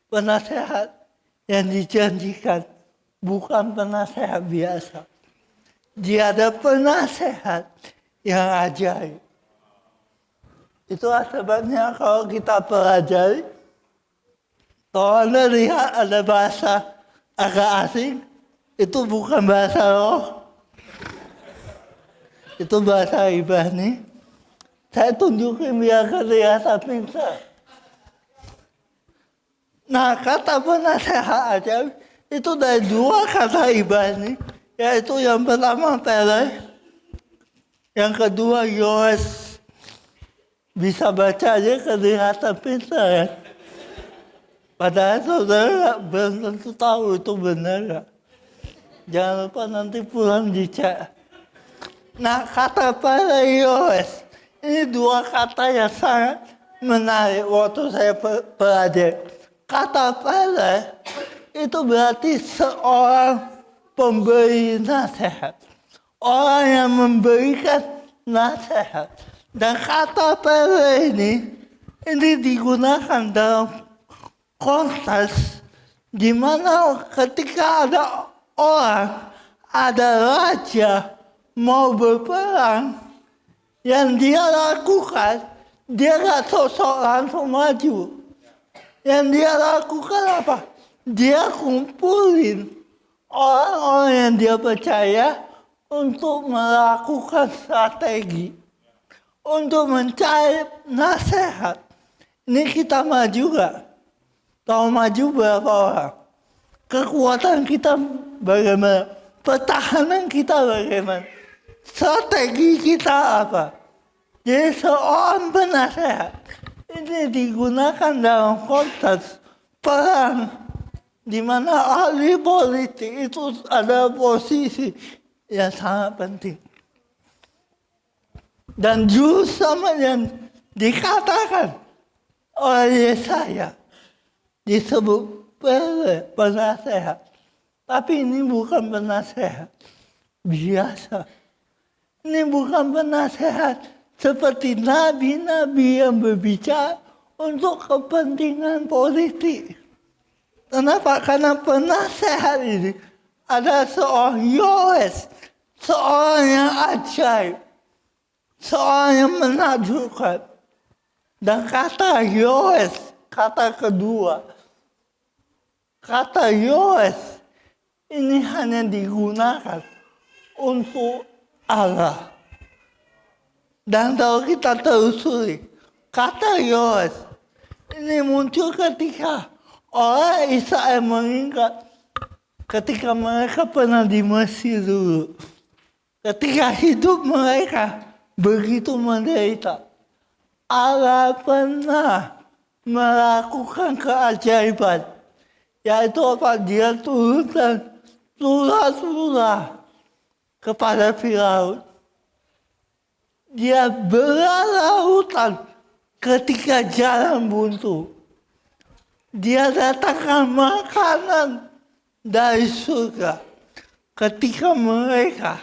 penasehat yang dijanjikan bukan penasehat biasa. dia ada penasehat yang ajaib. Itulah sebabnya kalau kita pelajari, kalau Anda lihat ada bahasa agak asing, itu bukan bahasa roh, itu bahasa Ibrani. Saya tunjukin biar kelihatan pintar. Nah, kata penasehat ajaib itu dari dua kata Ibrani, yaitu yang pertama Pele, yang kedua Yoes. Bisa baca aja kelihatan pintar ya. Padahal saudara belum tentu tahu itu benar gak. Jangan lupa nanti pulang dicek. Nah, kata Pele Yoes, ini dua kata yang sangat menarik waktu saya pelajari. Kata Pele itu berarti seorang pemberi nasihat. Orang yang memberikan nasihat. Dan kata Pele ini digunakan dalam konteks di mana ketika ada orang, ada raja mau berperang, yang dia lakukan, dia gak sosok langsung maju. Yang dia lakukan apa? Dia kumpulin orang-orang yang dia percaya untuk melakukan strategi, untuk mencari nasihat. Ini kita maju gak? Tahu maju berapa orang? Kekuatan kita bagaimana? Pertahanan kita bagaimana? Strategi kita apa? Jadi seorang penasehat ini digunakan dalam konteks perang, di mana ahli politik itu ada posisi yang sangat penting. Dan juru selamat yang dikatakan oleh Yesaya disebut penasehat. Tapi ini bukan penasehat biasa. Ini bukan penasehat seperti nabi-nabi yang berbicara untuk kepentingan politik. Kenapa? Karena penasehat ini ada seorang Yoes, seorang yang ajaib, seorang yang menakjubkan. Dan kata Yoes, kata kedua, kata Yoes ini hanya digunakan untuk Allah. Dan kalau kita telusuri, kata Yoes ini muncul ketika orang Israel mengingat ketika mereka pernah di Mesir dulu. Ketika hidup mereka begitu menderita, Allah pernah melakukan keajaiban. Yaitu apa? Dia turunkan tulah-tulah kepada Firaun. Dia belah lautan ketika jalan buntu. Dia datangkan makanan dari surga ketika mereka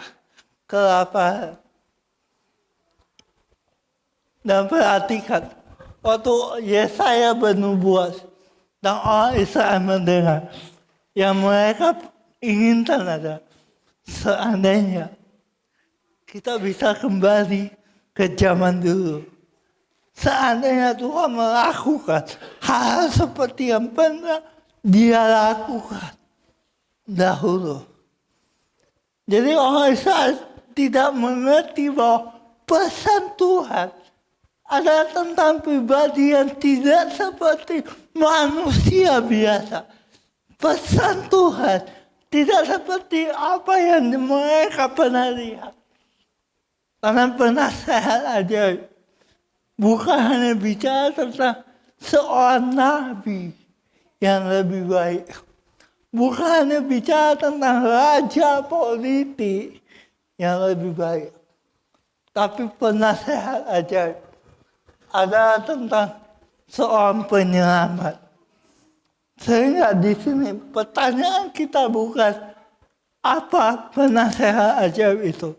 kelaparan. Dan perhatikan, waktu Yesaya bernubuat dan orang Israel mendengar, yang mereka inginkan adalah seandainya kita bisa kembali ke zaman dulu. Seandainya Tuhan melakukan hal seperti yang pernah Dia lakukan dahulu. Jadi orang Israel tidak mengerti bahwa pesan Tuhan adalah tentang pribadi yang tidak seperti manusia biasa. Pesan Tuhan tidak seperti apa yang mereka pernah lihat. Karena penasehat ajaib bukan hanya bicara tentang seorang nabi yang lebih baik. Bukan hanya bicara tentang raja politik yang lebih baik. Tapi penasehat ajaib adalah tentang seorang penyelamat. Sehingga di sini pertanyaan kita bukan apa penasehat ajaib itu,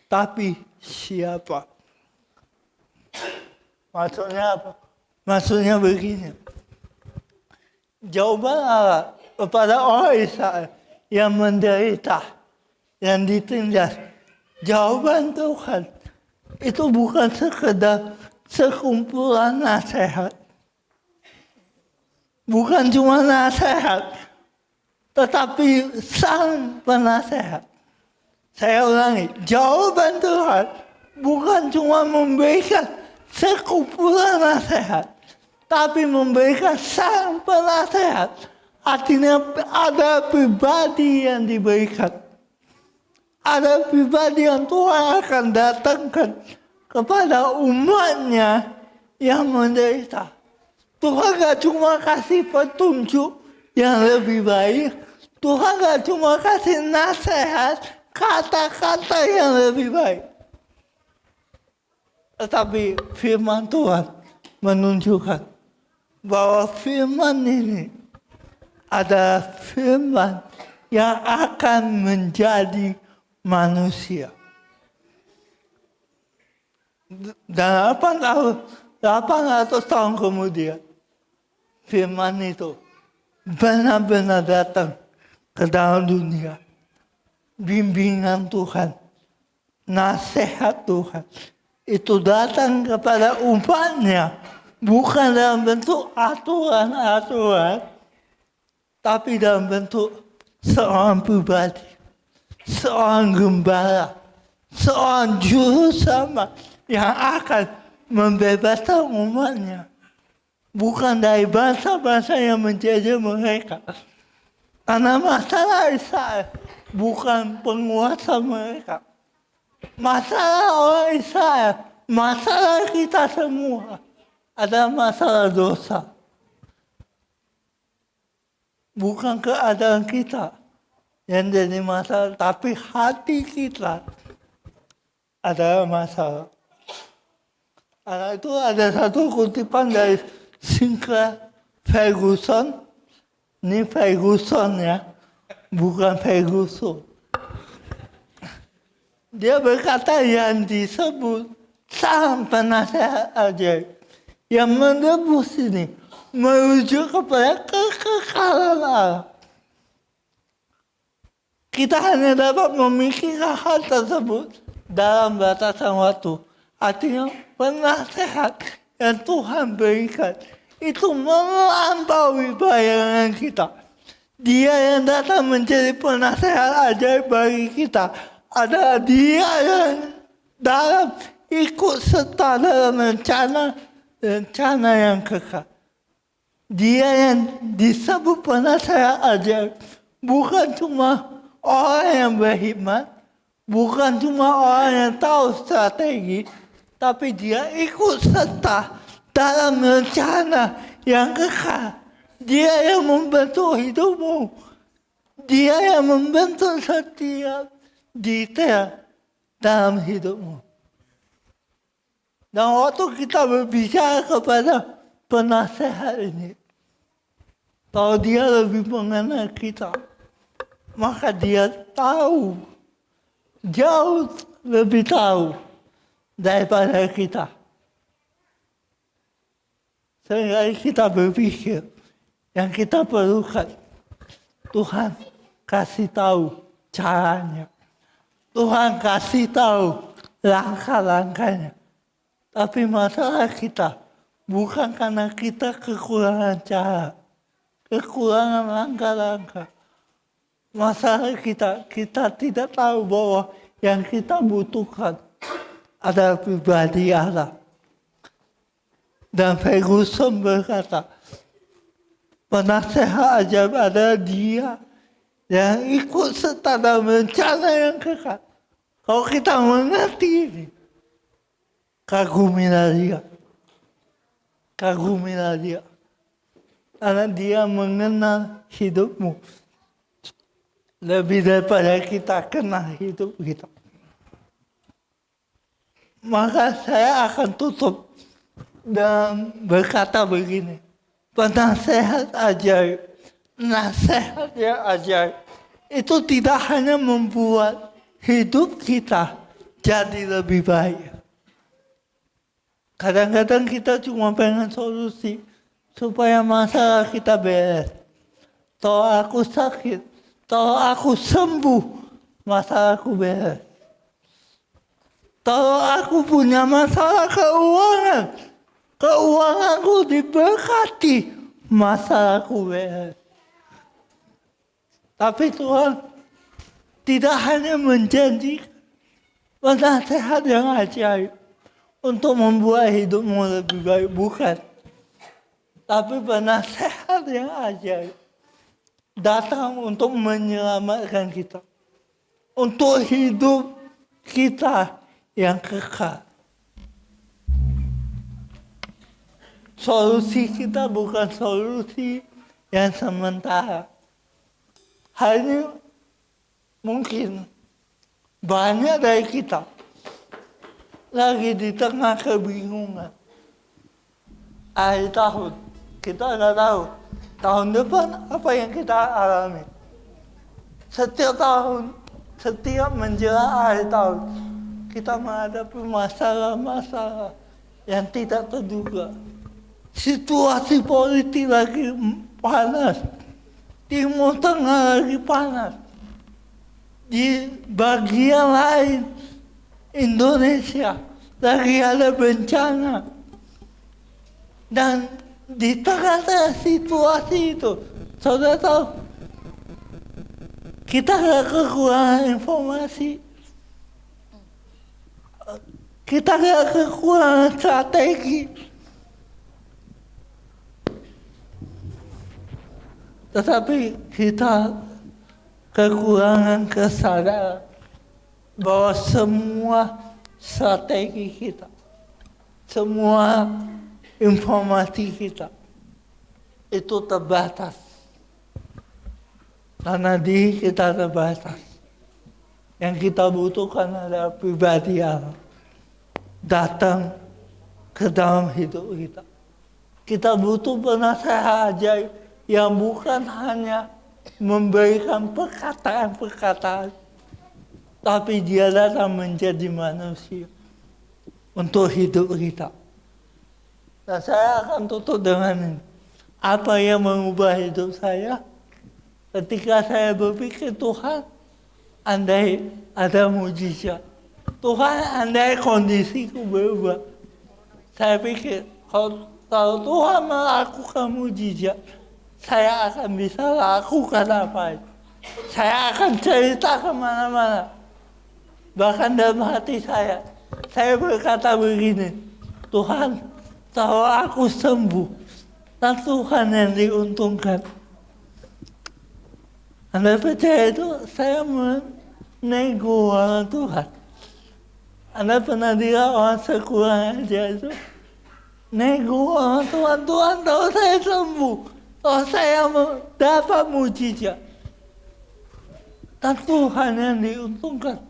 tapi siapa? Maksudnya apa? Maksudnya begini. Jawaban Allah kepada orang Israel yang menderita, yang ditindas. Jawaban Tuhan itu bukan sekedar sekumpulan nasihat. Bukan cuma nasihat, tetapi sang penasehat. Saya ulangi, jawaban Tuhan bukan cuma memberikan sekumpulan nasihat, tapi memberikan sang penasehat. Artinya ada pribadi yang diberikan. Ada pribadi yang Tuhan akan datangkan kepada umatnya yang menderita. Tuhan gak cuma kasih petunjuk yang lebih baik. Tuhan gak cuma kasih nasihat, kata-kata yang lebih baik. Tetapi firman Tuhan menunjukkan bahwa firman ini adalah firman yang akan menjadi manusia. Dan 800 tahun kemudian, firman itu benar-benar datang ke dalam dunia. Bimbingan Tuhan, nasihat Tuhan, itu datang kepada umatnya, bukan dalam bentuk aturan-aturan, tapi dalam bentuk seorang pribadi, seorang gembala, seorang juru selamat yang akan membebaskan umatnya. Bukan dari bangsa-bangsa yang menjajah mereka. Karena masalah Israel bukan penguasa mereka. Masalah orang Israel, masalah kita semua adalah masalah dosa. Bukan keadaan kita yang jadi masalah, tapi hati kita adalah masalah. Karena itu ada satu kutipan dari Sinclair Ferguson. Ini Ferguson ya, bukan Ferguson. Dia berkata yang disebut sang penasehat ajaib yang menebus ini merujuk kepada kekekalan Allah. Kita hanya dapat memikirkan hal tersebut dalam batasan waktu. Artinya penasehat yang Tuhan berikan itu melampaui bayangan kita. Dia yang datang menjadi penasehat ajaib bagi kita adalah dia yang dalam ikut serta dalam rencana yang kekal. Dia yang disebut penasehat ajaib bukan cuma orang yang berhikmat, bukan cuma orang yang tahu strategi, tapi dia ikut serta dalam rencana yang kekal. Dia yang membentuk hidupmu. Dia yang membentuk setiap detail dalam hidupmu. Dan waktu kita berbicara kepada penasehat ini, kalau dia lebih mengenal kita, maka dia tahu, jauh lebih tahu daripada kita. Seringkali kita berpikir, yang kita perlukan, Tuhan kasih tahu caranya. Tuhan kasih tahu langkah-langkahnya. Tapi masalah kita bukan karena kita kekurangan cara, kekurangan langkah-langkah. Masalah kita tidak tahu bahwa yang kita butuhkan adalah pribadi Allah. Dan Ferguson berkata, penasehat ajaib adalah dia yang ikut serta dalam rencana yang kekal. Kalau kita mengerti ini, kagumilah dia. Kagumilah dia. Karena dia mengenal hidupmu lebih daripada kita kenal hidup kita. Maka saya akan tutup dan berkata begini. Penasehat ajaib, nasihat yang ajaib, itu tidak hanya membuat hidup kita jadi lebih baik. Kadang-kadang kita cuma pengen solusi supaya masalah kita beres. Kalau aku sakit, kalau aku sembuh, masalahku beres. Kalau aku punya masalah keuanganku diberkati, masalahku beres. Tapi Tuhan tidak hanya menjanjikan penasehat yang ajaib untuk membuat hidupmu lebih baik, bukan. Tapi penasehat yang ajaib datang untuk menyelamatkan kita. Untuk hidup kita yang kekal. Solusi kita bukan solusi yang sementara. Hari ini mungkin banyak dari kita lagi di tengah kebingungan. Akhir tahun, kita nggak tahu tahun depan apa yang kita alami. Setiap tahun, setiap menjelang akhir tahun, kita menghadapi masalah-masalah yang tidak terduga. Situasi politik lagi panas, Timur Tengah lagi panas. Di bagian lain Indonesia lagi ada bencana. Dan di tengah-tengah situasi itu, saudara tahu, kita gak kekurangan informasi. Kita gak kekurangan strategi. Tetapi kita kekurangan kesadaran bahwa semua strategi kita, semua informasi kita itu terbatas. Karena diri kita terbatas. Yang kita butuhkan adalah pribadi Allah datang ke dalam hidup kita. Kita butuh penasehat ajaib yang bukan hanya memberikan perkataan-perkataan, tapi dia datang menjadi manusia untuk hidup kita. Dan saya akan tutup dengan ini. Apa yang mengubah hidup saya? Ketika saya berpikir, Tuhan, andai ada mujizat. Tuhan, andai kondisiku berubah. Saya pikir, kalau Tuhan melakukan mujizat, saya akan bisa lakukan apa itu. Saya akan cerita kemana-mana. Bahkan dalam hati saya berkata begini, Tuhan, kalau aku sembuh, dan Tuhan yang diuntungkan. Anda percaya itu, saya menego orang Tuhan. Anda pernah lihat orang sekurang aja itu? Nego orang Tuhan, Tuhan tahu saya sembuh. Kalau saya dapat mujizat. Dan Tuhan yang diuntungkan.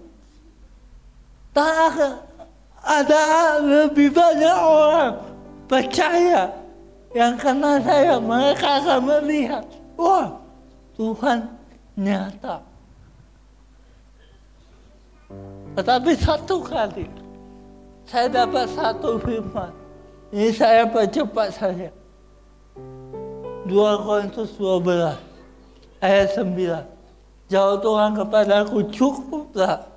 Tak ada lebih banyak orang percaya yang karena saya, mereka akan melihat, wah, Tuhan nyata. Tetapi satu kali, saya dapat satu firman. Ini saya percepat saja. 2 Korintus 12 ayat 9. Jawab Tuhan kepadaku, cukuplah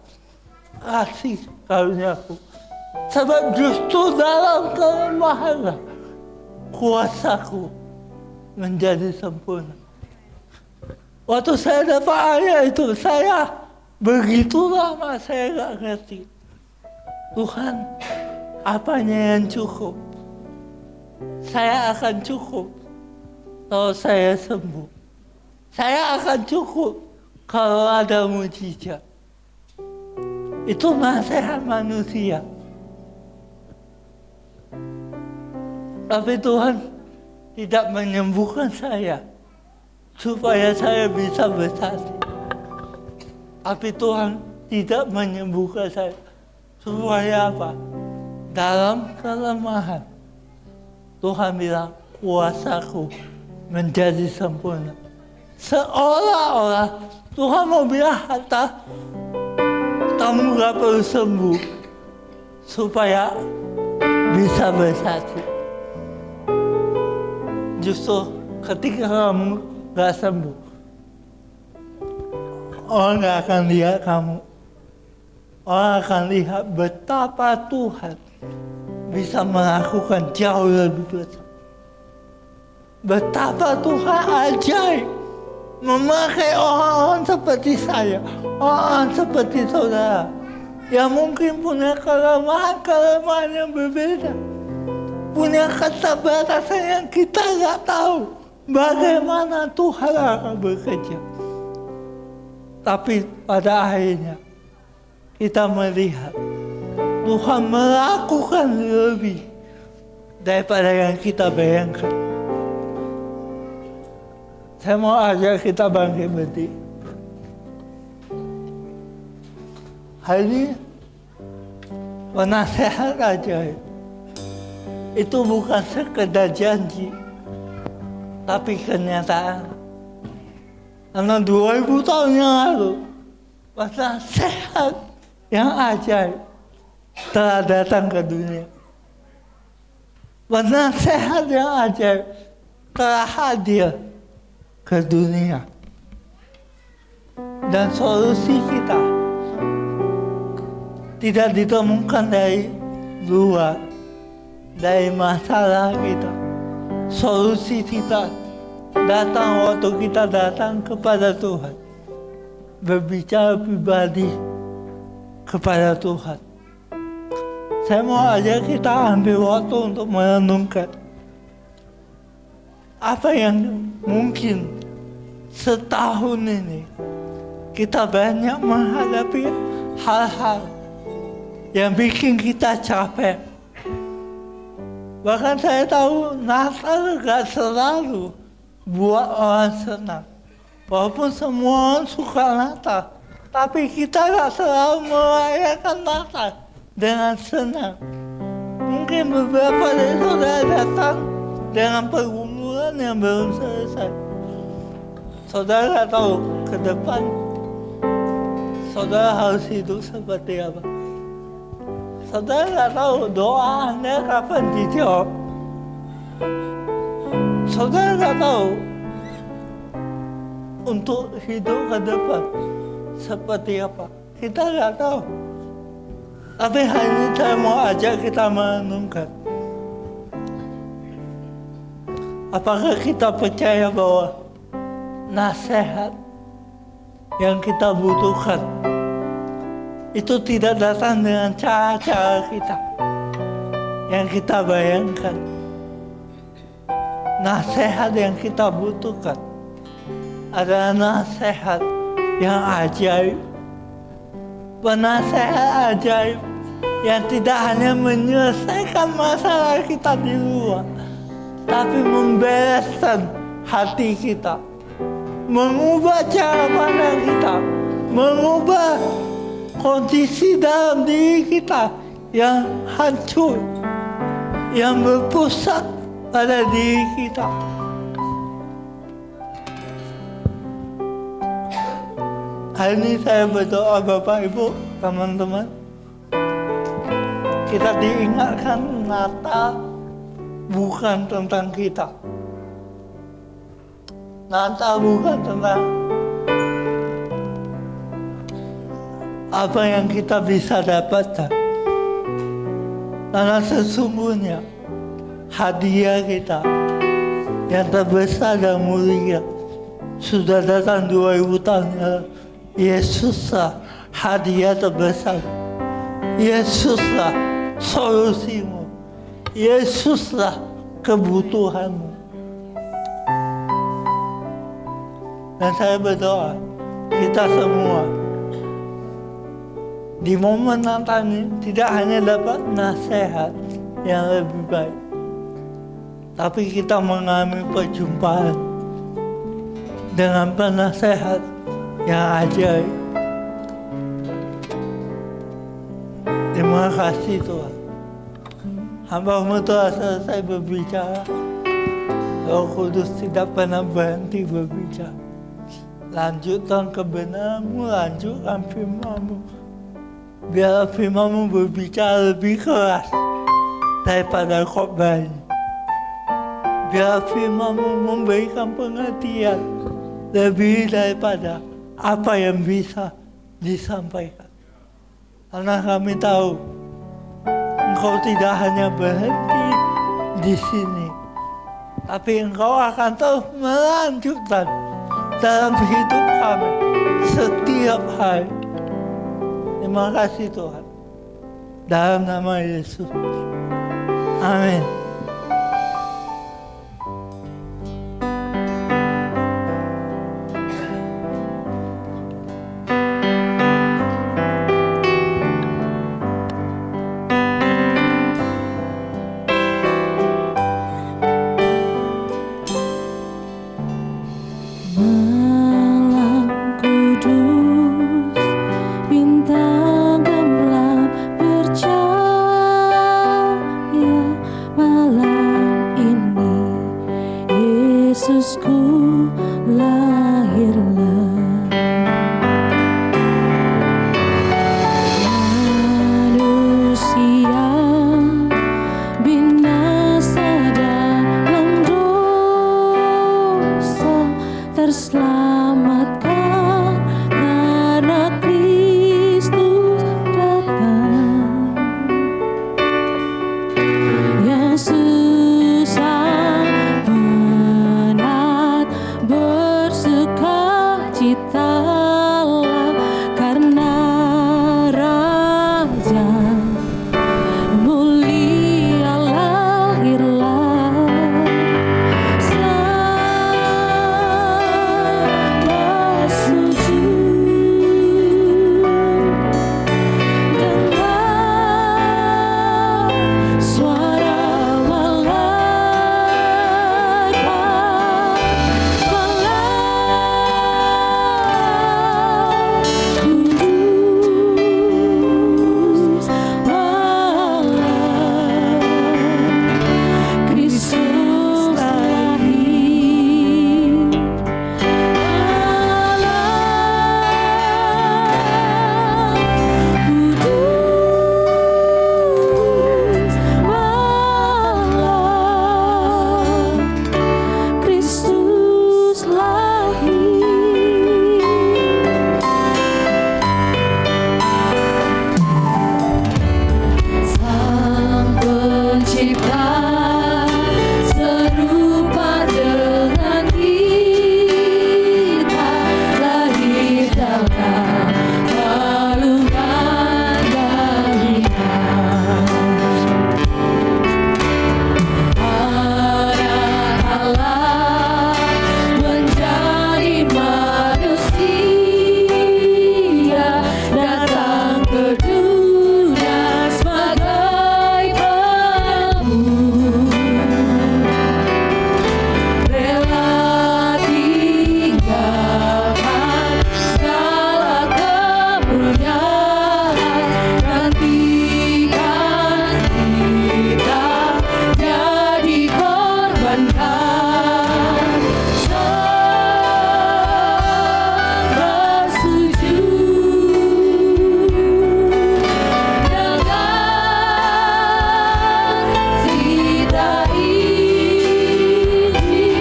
kasih karuniaku. Sebab justru dalam kelemahanlah kuasaku menjadi sempurna. Waktu saya dapat ayat itu, saya begitu lama saya gak ngerti. Tuhan, apanya yang cukup? Saya akan cukup kalau saya sembuh. Saya akan cukup kalau ada mujizat. Itu nasihat manusia. Tapi Tuhan tidak menyembuhkan saya supaya saya bisa bersaksi. Tapi Tuhan tidak menyembuhkan saya supaya apa? Dalam kelemahan Tuhan bilang, kuasaku menjadi sempurna. Seolah-olah Tuhan mau bilang, hatta kamu gak perlu sembuh supaya bisa bersaksi. Justru ketika kamu gak sembuh, orang gak akan lihat kamu. Orang akan lihat betapa Tuhan bisa melakukan jauh lebih besar. Betapa Tuhan ajaib memakai orang-orang seperti saya, orang seperti saudara, yang mungkin punya kelemahan yang berbeda, punya keterbatasan yang kita nggak tahu bagaimana Tuhan akan bekerja. Tapi pada akhirnya kita melihat Tuhan melakukan lebih daripada yang kita bayangkan. Saya mau ajak kita bangkit berdiri. Hari ini penasehat ajaib itu bukan sekedar janji, tapi kenyataan. Karena 2000 tahun yang lalu, penasehat yang ajaib telah datang ke dunia. Penasehat yang ajaib telah hadir ke dunia. Dan solusi kita tidak ditemukan dari luar, dari masalah kita. Solusi kita datang waktu kita datang kepada Tuhan, berbicara pribadi kepada Tuhan. Saya mau ajak kita ambil waktu untuk merenungkan apa yang mungkin setahun ini kita banyak menghadapi hal-hal yang bikin kita capek. Bahkan saya tahu Natal gak selalu buat orang senang. Walaupun semua orang suka Natal, tapi kita gak selalu merayakan Natal dengan senang. Mungkin beberapa dari saudara datang dengan pergumulan yang belum selesai. Saudara gak tahu ke depan saudara harus hidup seperti apa. Saudara gak tahu doa Anda kapan dijawab. Saudara gak tahu untuk hidup ke depan seperti apa. Kita gak tahu. Tapi hari ini saya mau ajak kita merenungkan. Apakah kita percaya bahwa nasihat yang kita butuhkan itu tidak datang dengan cara-cara kita yang kita bayangkan. Nasihat yang kita butuhkan adalah nasihat yang ajaib. Penasehat ajaib yang tidak hanya menyelesaikan masalah kita di luar, tapi membereskan hati kita, mengubah cara pandang kita, mengubah kondisi dalam diri kita yang hancur, yang berpusat pada diri kita. Hari ini saya berdoa Bapak Ibu, teman-teman, kita diingatkan Natal bukan tentang kita. Natal bukan tentang apa yang kita bisa dapatkan. Karena sesungguhnya hadiah kita yang terbesar dan mulia sudah datang 2000 tahun yang lalu. Yesuslah hadiah terbesar. Yesuslah solusimu. Yesuslah kebutuhanmu. Dan saya berdoa, kita semua di momen Natal ini tidak hanya dapat nasihat yang lebih baik, tapi kita mengalami perjumpaan dengan penasehat yang ajaib. Terima kasih Tuhan. Hamba-Mu telah selesai berbicara. Roh Kudus tidak pernah berhenti berbicara. Lanjutkan kebenaran-Mu, lanjutkan firman-Mu. Biar firman-Mu berbicara lebih keras daripada khotbah ini. Biar firman-Mu memberikan pengertian lebih daripada apa yang bisa disampaikan. Karena kami tahu Engkau tidak hanya berhenti di sini, tapi Engkau akan terus melanjutkan dalam hidup kami setiap hari. Terima kasih Tuhan. Dalam nama Yesus. Amin. Malam kudus, bintang gemilang bercahaya. Malam ini Yesusku lahirlah. Manusia binasa dalam dosa terselamatkan karena Kristus datang. Yang susah penat bersukacitalah karena Raja mulia lahirlah. Selamat sujud dengar suara malaikat, kudus Allah, Kristus lahir. Kudus Allah, Kristus lahir. Sang Pencipta serupa dengan kita, lahir dalam kandungan Maria. Anak Allah menjadi manusia, datang ke dunia sebagai penebus. Rela tinggalkan segala kemuliaan, gantikan kita jadi korbankan. Sembah sujud dengan kita ini malam kudus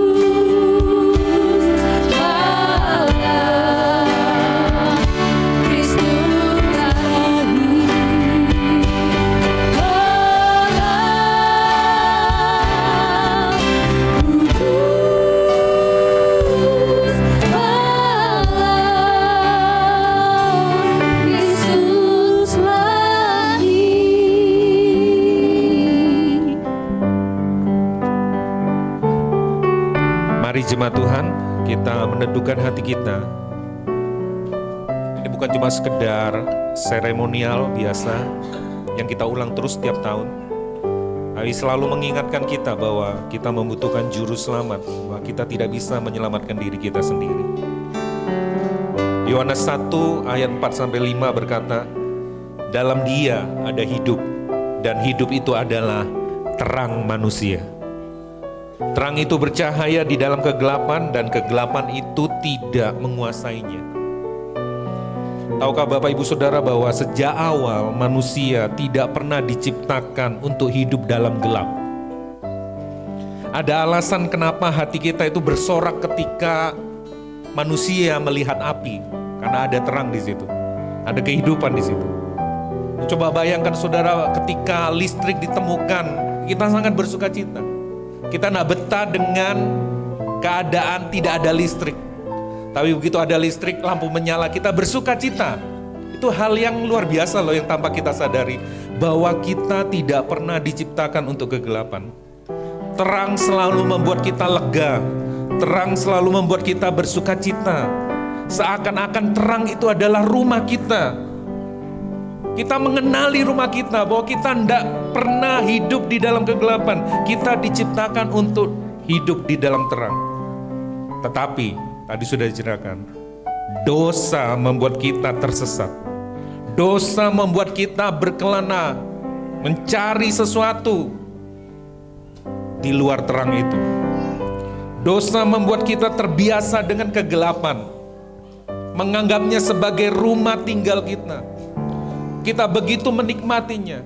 Allah, Kristus lahir. Malam kudus Allah, Kristus lahir. Mari jemaat Tuhan, kita meneduhkan hati kita. Ini bukan cuma sekedar seremonial biasa yang kita ulang terus setiap tahun. Tapi selalu mengingatkan kita bahwa kita membutuhkan juru selamat, bahwa kita tidak bisa menyelamatkan diri kita sendiri. Yohanes 1 ayat 4-5 berkata, dalam Dia ada hidup, dan hidup itu adalah terang manusia. Terang itu bercahaya di dalam kegelapan, dan kegelapan itu tidak menguasainya. Tahukah Bapak Ibu Saudara bahwa sejak awal manusia tidak pernah diciptakan untuk hidup dalam gelap. Ada alasan kenapa hati kita itu bersorak ketika manusia melihat api, karena ada terang di situ, ada kehidupan di situ. Coba bayangkan saudara, ketika listrik ditemukan, kita sangat bersuka cita. Kita tidak betah dengan keadaan tidak ada listrik. Tapi begitu ada listrik, lampu menyala, kita bersuka cita. Itu hal yang luar biasa loh, yang tanpa kita sadari, bahwa kita tidak pernah diciptakan untuk kegelapan. Terang selalu membuat kita lega, terang selalu membuat kita bersuka cita. Seakan-akan terang itu adalah rumah kita. Kita mengenali rumah kita, bahwa kita tidak pernah hidup di dalam kegelapan. Kita diciptakan untuk hidup di dalam terang. Tetapi, tadi sudah diceritakan, dosa membuat kita tersesat. Dosa membuat kita berkelana, mencari sesuatu di luar terang itu. Dosa membuat kita terbiasa dengan kegelapan, menganggapnya sebagai rumah tinggal kita. Kita begitu menikmatinya.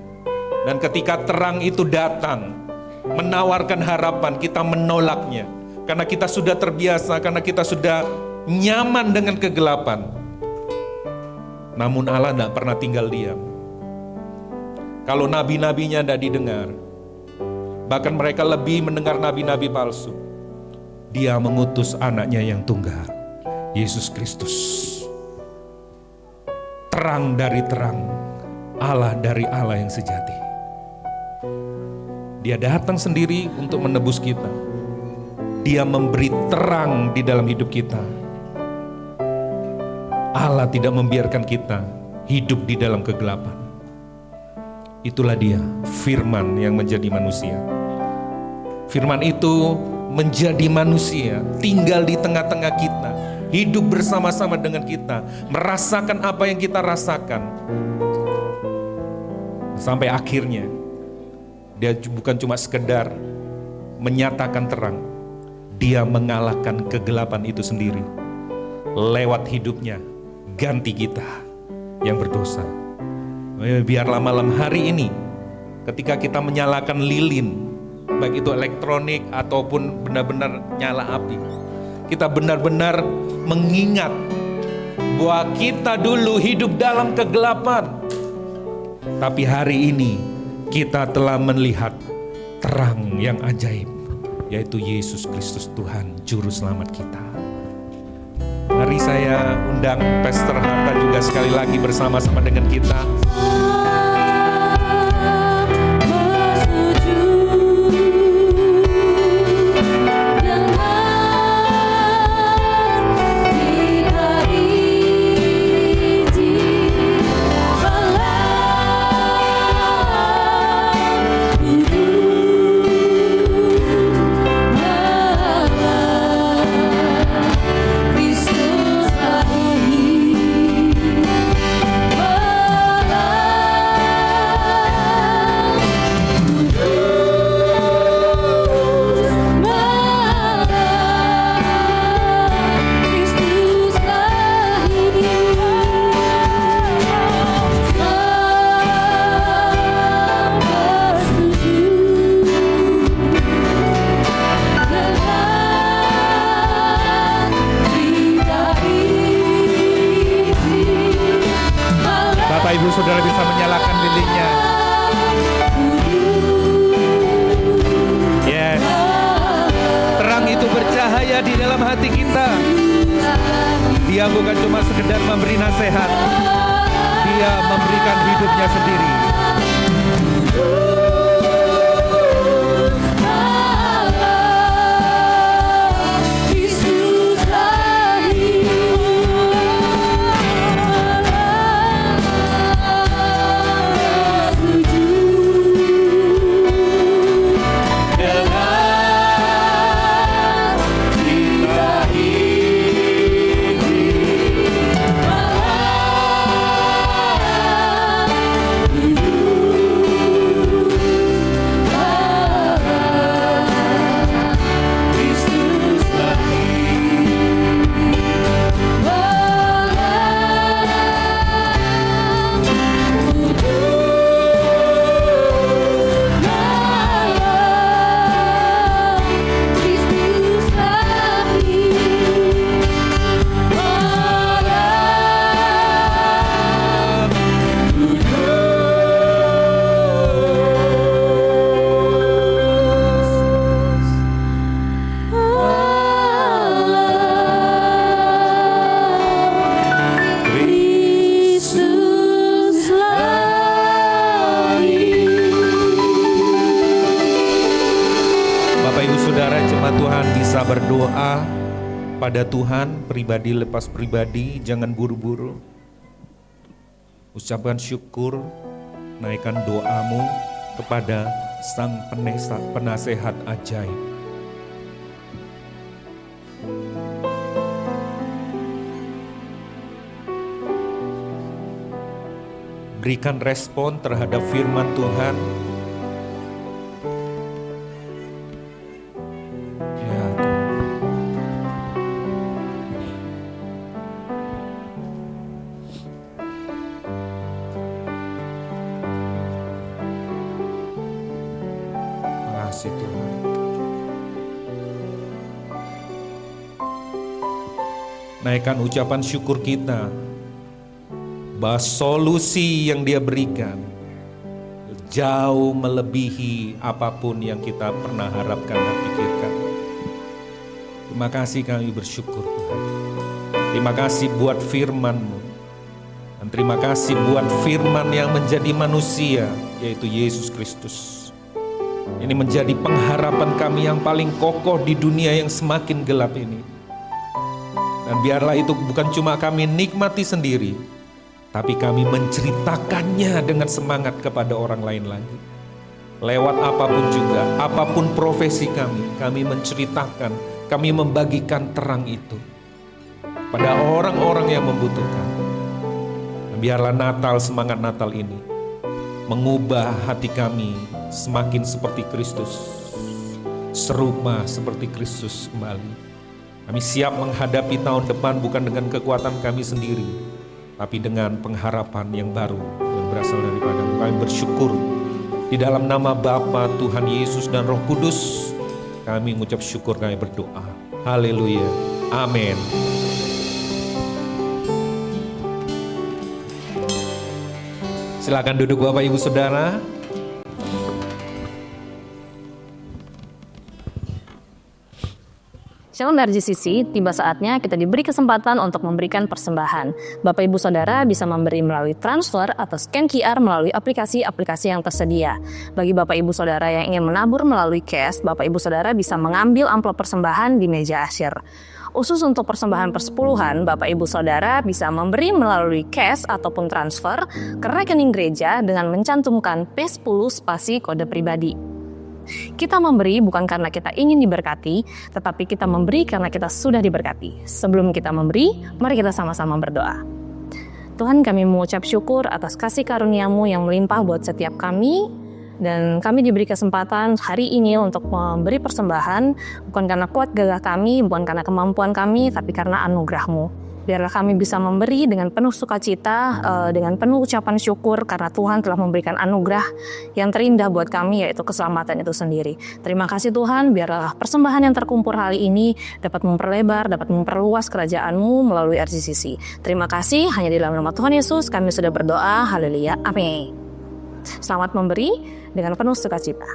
Dan ketika terang itu datang, menawarkan harapan, kita menolaknya. Karena kita sudah terbiasa, karena kita sudah nyaman dengan kegelapan. Namun Allah tidak pernah tinggal diam. Kalau nabi-nabinya tidak didengar, bahkan mereka lebih mendengar nabi-nabi palsu, Dia mengutus anaknya yang tunggal, Yesus Kristus. Terang dari terang, Allah dari Allah yang sejati. Dia datang sendiri untuk menebus kita. Dia memberi terang di dalam hidup kita. Allah tidak membiarkan kita hidup di dalam kegelapan. Itulah Dia, firman yang menjadi manusia. Firman itu menjadi manusia, tinggal di tengah-tengah kita, hidup bersama-sama dengan kita, merasakan apa yang kita rasakan. Sampai akhirnya, Dia bukan cuma sekedar menyatakan terang, Dia mengalahkan kegelapan itu sendiri. Lewat hidupnya, ganti kita yang berdosa. Biarlah malam hari ini, ketika kita menyalakan lilin, baik itu elektronik ataupun benar-benar nyala api, kita benar-benar mengingat bahwa kita dulu hidup dalam kegelapan. Tapi hari ini kita telah melihat terang yang ajaib, yaitu Yesus Kristus Tuhan Juru Selamat kita. Mari saya undang Pastor Hatta juga sekali lagi bersama-sama dengan kita. Bapak Ibu Saudara bisa menyalakan lilinnya. Yes. Terang itu bercahaya di dalam hati kita. Dia bukan cuma sekedar memberi nasihat, Dia memberikan hidupnya sendiri. Berdoa pada Tuhan, pribadi lepas pribadi, jangan buru-buru. Ucapkan syukur, naikkan doamu kepada Sang Penasehat ajaib. Berikan respon terhadap firman Tuhan. Ya Tuhan. Makasih Tuhan. Naikkan ucapan syukur kita bahwa solusi yang Dia berikan jauh melebihi apapun yang kita pernah harapkan dan pikirkan. Terima kasih, kami bersyukur Tuhan. Terima kasih buat firman-Mu. Dan terima kasih buat firman yang menjadi manusia, yaitu Yesus Kristus. Ini menjadi pengharapan kami yang paling kokoh di dunia yang semakin gelap ini. Dan biarlah itu bukan cuma kami nikmati sendiri, tapi kami menceritakannya dengan semangat kepada orang lain lagi. Lewat apapun juga, apapun profesi kami menceritakan, kami membagikan terang itu pada orang-orang yang membutuhkan. Biarlah Natal, semangat Natal ini mengubah hati kami semakin seperti Kristus, serupa seperti Kristus kembali. Kami siap menghadapi tahun depan bukan dengan kekuatan kami sendiri, tapi dengan pengharapan yang baru yang berasal daripada-Mu. Kami bersyukur di dalam nama Bapa, Tuhan Yesus dan Roh Kudus. Kami mengucap syukur, kami berdoa. Haleluya. Amin. Silakan duduk Bapak Ibu Saudara. Shalom RGCC, tiba saatnya kita diberi kesempatan untuk memberikan persembahan. Bapak Ibu Saudara bisa memberi melalui transfer atau scan QR melalui aplikasi-aplikasi yang tersedia. Bagi Bapak Ibu Saudara yang ingin menabur melalui cash, Bapak Ibu Saudara bisa mengambil amplop persembahan di meja asyir. Khusus untuk persembahan persepuluhan, Bapak Ibu Saudara bisa memberi melalui cash ataupun transfer ke rekening gereja dengan mencantumkan P10 spasi kode pribadi. Kita memberi bukan karena kita ingin diberkati, tetapi kita memberi karena kita sudah diberkati. Sebelum kita memberi, mari kita sama-sama berdoa. Tuhan, kami mengucap syukur atas kasih karunia-Mu yang melimpah buat setiap kami, dan kami diberi kesempatan hari ini untuk memberi persembahan, bukan karena kuat gagah kami, bukan karena kemampuan kami, tapi karena anugerah-Mu. Biarlah kami bisa memberi dengan penuh sukacita, dengan penuh ucapan syukur karena Tuhan telah memberikan anugerah yang terindah buat kami, yaitu keselamatan itu sendiri. Terima kasih Tuhan, biarlah persembahan yang terkumpul hari ini dapat memperlebar, dapat memperluas kerajaan-Mu melalui RGCC. Terima kasih, hanya di dalam nama Tuhan Yesus kami sudah berdoa, haleluya, amin. Selamat memberi dengan penuh sukacita.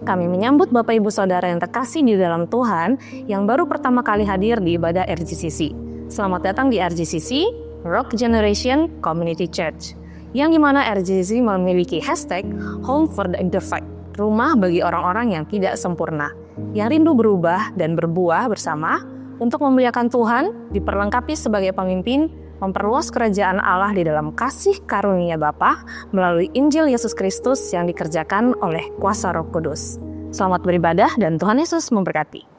Kami menyambut Bapak Ibu Saudara yang terkasih di dalam Tuhan yang baru pertama kali hadir di ibadah RGCC. Selamat datang di RGCC, Rock Generation Community Church, yang dimana RGCC memiliki hashtag Home for the Imperfect, rumah bagi orang-orang yang tidak sempurna, yang rindu berubah dan berbuah bersama untuk memuliakan Tuhan, diperlengkapi sebagai pemimpin, memperluas kerajaan Allah di dalam kasih karunia Bapa melalui Injil Yesus Kristus yang dikerjakan oleh kuasa Roh Kudus. Selamat beribadah dan Tuhan Yesus memberkati.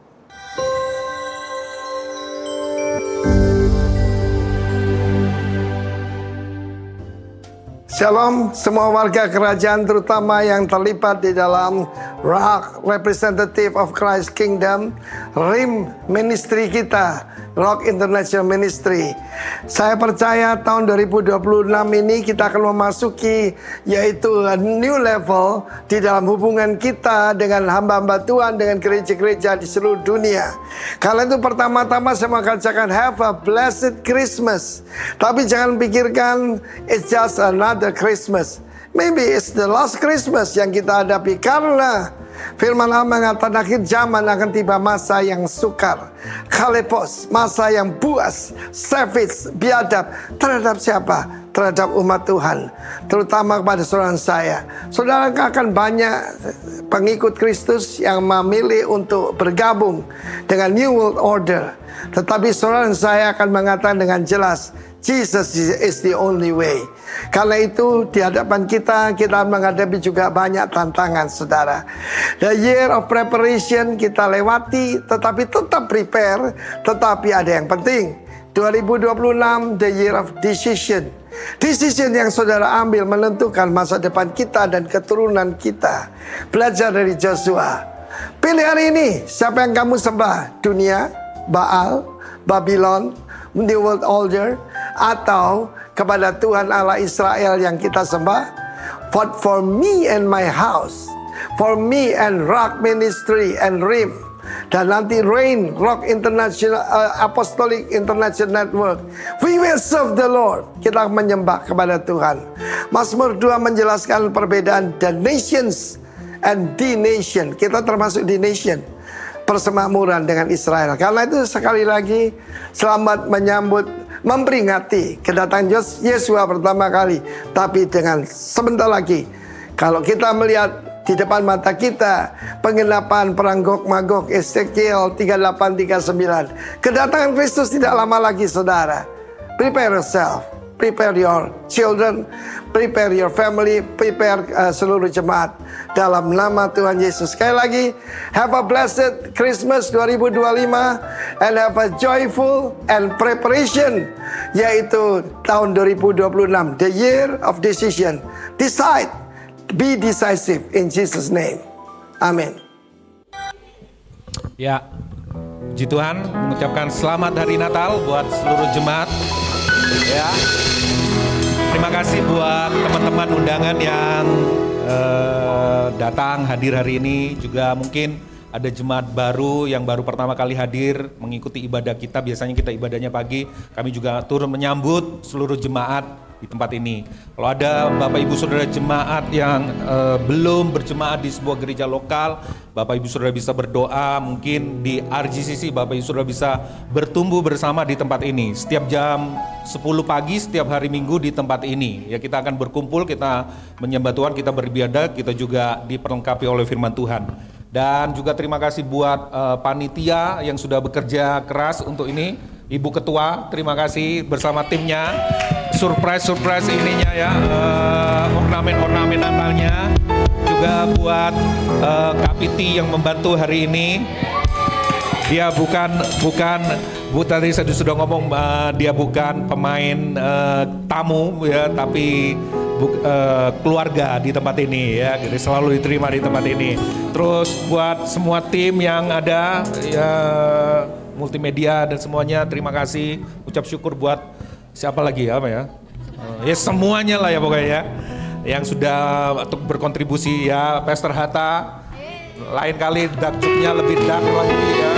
Shalom semua warga kerajaan, terutama yang terlibat di dalam Rock Representative of Christ Kingdom, RIM ministry kita, Rock International Ministry. Saya percaya tahun 2026 ini kita akan memasuki yaitu a new level di dalam hubungan kita dengan hamba-hamba Tuhan, dengan gereja-gereja di seluruh dunia. Karena itu pertama-tama saya mau katakan have a blessed Christmas. Tapi jangan pikirkan it's just another Christmas. Maybe it's the last Christmas yang kita hadapi, karena firman Allah mengatakan akhir zaman akan tiba masa yang sukar, kalepos, masa yang buas, savage, biadab. Terhadap siapa? terhadap umat Tuhan, terutama kepada saudara saya. Saudara akan banyak pengikut Kristus yang memilih untuk bergabung dengan New World Order. Tetapi saudara saya akan mengatakan dengan jelas, Jesus is the only way. Karena itu di hadapan kita menghadapi juga banyak tantangan, saudara. The year of preparation kita lewati, tetapi tetap prepare. Tetapi ada yang penting, 2026 the year of decision. Decision yang saudara ambil menentukan masa depan kita dan keturunan kita. Belajar dari Joshua. Pilih hari ini, siapa yang kamu sembah? Dunia, Baal, Babylon, New World Order, atau kepada Tuhan Allah Israel yang kita sembah? For me and my house, for me and Rock Ministry and RIM, dan nanti Rain, Rock International, Apostolic International Network, we will serve the Lord. Kita menyembah kepada Tuhan. Mazmur 2 menjelaskan perbedaan the nations and the nation. Kita termasuk the nation, persemakmuran dengan Israel. Karena itu sekali lagi selamat menyambut, memperingati kedatangan Yesua pertama kali. Tapi dengan sebentar lagi, kalau kita melihat di depan mata kita penggenapan perang Gog Magog, Ezekiel 38-39, kedatangan Kristus tidak lama lagi, saudara. Prepare yourself, prepare your children, prepare your family, prepare seluruh jemaat dalam nama Tuhan Yesus. Sekali lagi, have a blessed Christmas 2025 and have a joyful and preparation, yaitu tahun 2026, the year of decision. Decide, be decisive in Jesus' name. Amin. Ya, puji Tuhan, mengucapkan selamat hari Natal buat seluruh jemaat. Ya, terima kasih buat teman-teman undangan yang datang hadir hari ini. Juga mungkin ada jemaat baru yang baru pertama kali hadir mengikuti ibadah kita. Biasanya kita ibadahnya pagi. Kami juga turun menyambut seluruh jemaat di tempat ini. Kalau ada Bapak Ibu Saudara jemaat yang belum berjemaat di sebuah gereja lokal, Bapak Ibu Saudara bisa berdoa. Mungkin di RGCC Bapak Ibu Saudara bisa bertumbuh bersama di tempat ini. Setiap jam 10 pagi setiap hari Minggu di tempat ini. Ya, kita akan berkumpul, kita menyembah Tuhan, kita beribadah, kita juga diperlengkapi oleh firman Tuhan. Dan juga terima kasih buat panitia yang sudah bekerja keras untuk ini. Ibu Ketua, terima kasih bersama timnya. Surprise ininya ya, ornamen Natalnya. Juga buat Kak Piti yang membantu hari ini. Dia bukan Bu tadi saya sudah ngomong, dia bukan pemain tamu ya, tapi keluarga di tempat ini ya, jadi selalu diterima di tempat ini. Terus buat semua tim yang ada ya, multimedia dan semuanya, terima kasih. Ucap syukur buat siapa lagi apa ya? Ya semuanya lah ya pokoknya yang sudah untuk berkontribusi ya. Pastor Hatta, lain kali dakjuknya lebih dark lagi ya.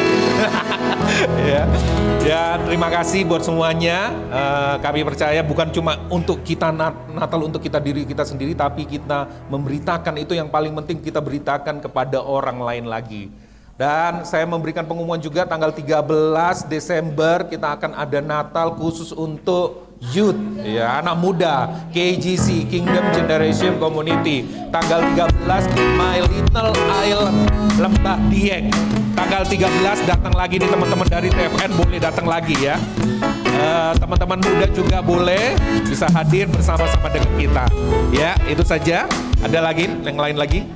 Ya, terima kasih buat semuanya. Kami percaya bukan cuma untuk kita Natal untuk kita diri kita sendiri, tapi kita memberitakan itu yang paling penting, kita beritakan kepada orang lain lagi. Dan saya memberikan pengumuman juga tanggal 13 Desember kita akan ada Natal khusus untuk youth, ya, anak muda, KGC, Kingdom Generation Community. Tanggal 13 di My Little Island, Lembah Dieng. Tanggal 13 datang lagi nih teman-teman dari TFN, boleh datang lagi ya. Teman-teman muda juga boleh bisa hadir bersama-sama dengan kita. Ya, itu saja. Ada lagi yang lain lagi?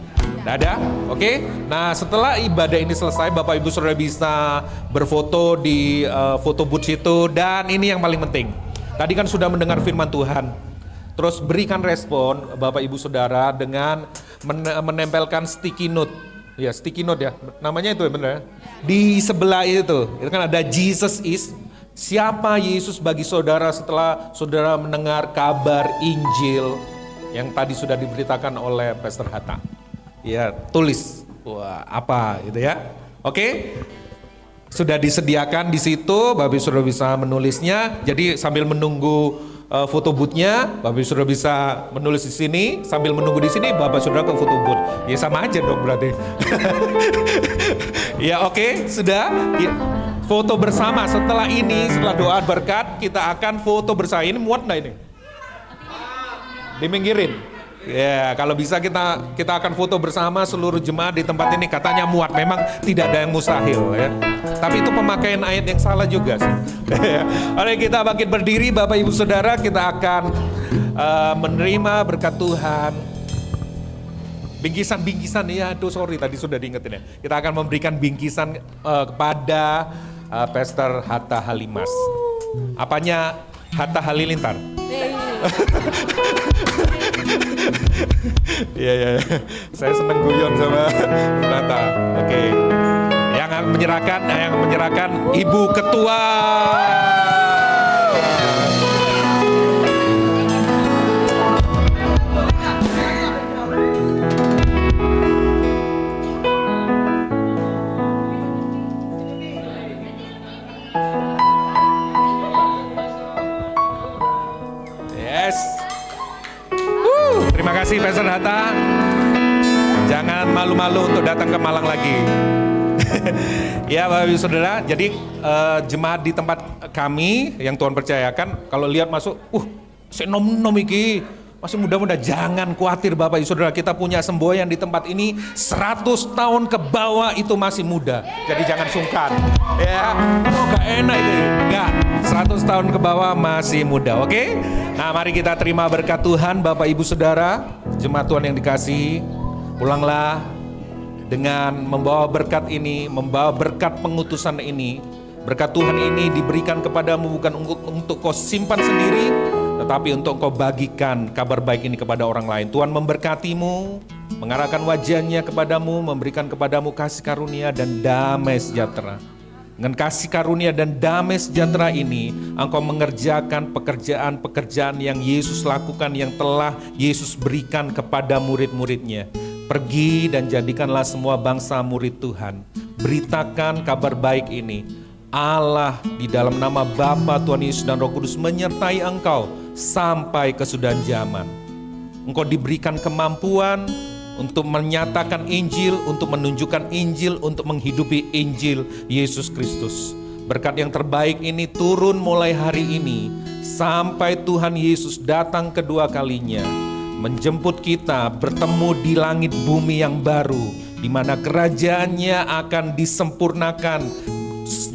Ada? Oke. Nah, setelah ibadah ini selesai, Bapak Ibu Saudara bisa berfoto di foto booth itu. Dan ini yang paling penting. Tadi kan sudah mendengar firman Tuhan. Terus berikan respon Bapak Ibu Saudara dengan menempelkan sticky note. Ya, sticky note ya. Namanya itu ya benar ya. Di sebelah itu kan ada Jesus is. Siapa Yesus bagi saudara setelah saudara mendengar kabar Injil yang tadi sudah diberitakan oleh Pastor Hatta. Ya, tulis. Wah, apa gitu ya. Oke. Sudah disediakan di situ, Bapak Ibu Saudara bisa menulisnya. Jadi sambil menunggu foto booth-nya, Bapak Ibu Saudara bisa menulis di sini. Sambil menunggu di sini, Bapak Saudara ke foto booth. Ya sama aja dong berarti. Ya oke, sudah. Ya, foto bersama setelah ini, setelah doa berkat, kita akan foto bersama. Ini muat nggak ini? Diminggirin. Ya, kalau bisa kita akan foto bersama seluruh jemaat di tempat ini. Katanya muat, memang tidak ada yang mustahil ya. Tapi itu pemakaian ayat yang salah juga sih. Mari kita bangkit berdiri, Bapak Ibu Saudara, kita akan menerima berkat Tuhan. Bingkisan ya, aduh sorry tadi sudah diingetin ya. Kita akan memberikan bingkisan kepada Pastor Hatta Halimas. Apanya Hatta Halilintar? Iya. Saya seneng guyon sama Hatta. Oke. Yang menyerahkan Ibu Ketua. Terima kasih Pastor Hatta. Jangan malu-malu untuk datang ke Malang lagi. Ya Bapak Ibu Saudara, jadi jemaat di tempat kami yang Tuhan percayakan, kalau lihat masuk, saya nom iki, masih muda-muda, jangan khawatir Bapak Ibu Saudara, kita punya semboyan di tempat ini 100 tahun ke bawah itu masih muda. Jadi jangan sungkan. Ya, gak enak itu. Enggak, 100 tahun ke bawah masih muda, oke? Nah, mari kita terima berkat Tuhan Bapak Ibu Saudara, jemaat Tuhan yang dikasihi. Pulanglah dengan membawa berkat ini, membawa berkat pengutusan ini. Berkat Tuhan ini diberikan kepadamu bukan untuk kau simpan sendiri, tetapi untuk kau bagikan kabar baik ini kepada orang lain. Tuhan memberkatimu, mengarahkan wajahnya kepadamu, memberikan kepadamu kasih karunia dan damai sejahtera. Dengan kasih karunia dan damai sejahtera ini, engkau mengerjakan pekerjaan-pekerjaan yang Yesus lakukan, yang telah Yesus berikan kepada murid-muridnya. Pergi dan jadikanlah semua bangsa murid Tuhan. Beritakan kabar baik ini. Allah di dalam nama Bapa, Tuhan Yesus dan Roh Kudus menyertai engkau sampai kesudahan zaman. Engkau diberikan kemampuan untuk menyatakan Injil, untuk menunjukkan Injil, untuk menghidupi Injil Yesus Kristus. Berkat yang terbaik ini turun mulai hari ini sampai Tuhan Yesus datang kedua kalinya, menjemput kita bertemu di langit bumi yang baru, di mana kerajaannya akan disempurnakan,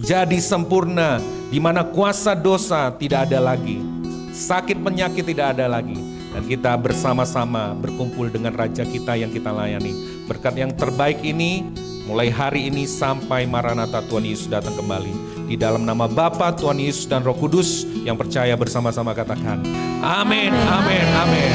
jadi sempurna, di mana kuasa dosa tidak ada lagi, sakit penyakit tidak ada lagi. Dan kita bersama-sama berkumpul dengan Raja kita yang kita layani. Berkat yang terbaik ini mulai hari ini sampai Maranatha Tuhan Yesus datang kembali. Di dalam nama Bapa, Tuhan Yesus dan Roh Kudus yang percaya bersama-sama katakan amin, amin, amin.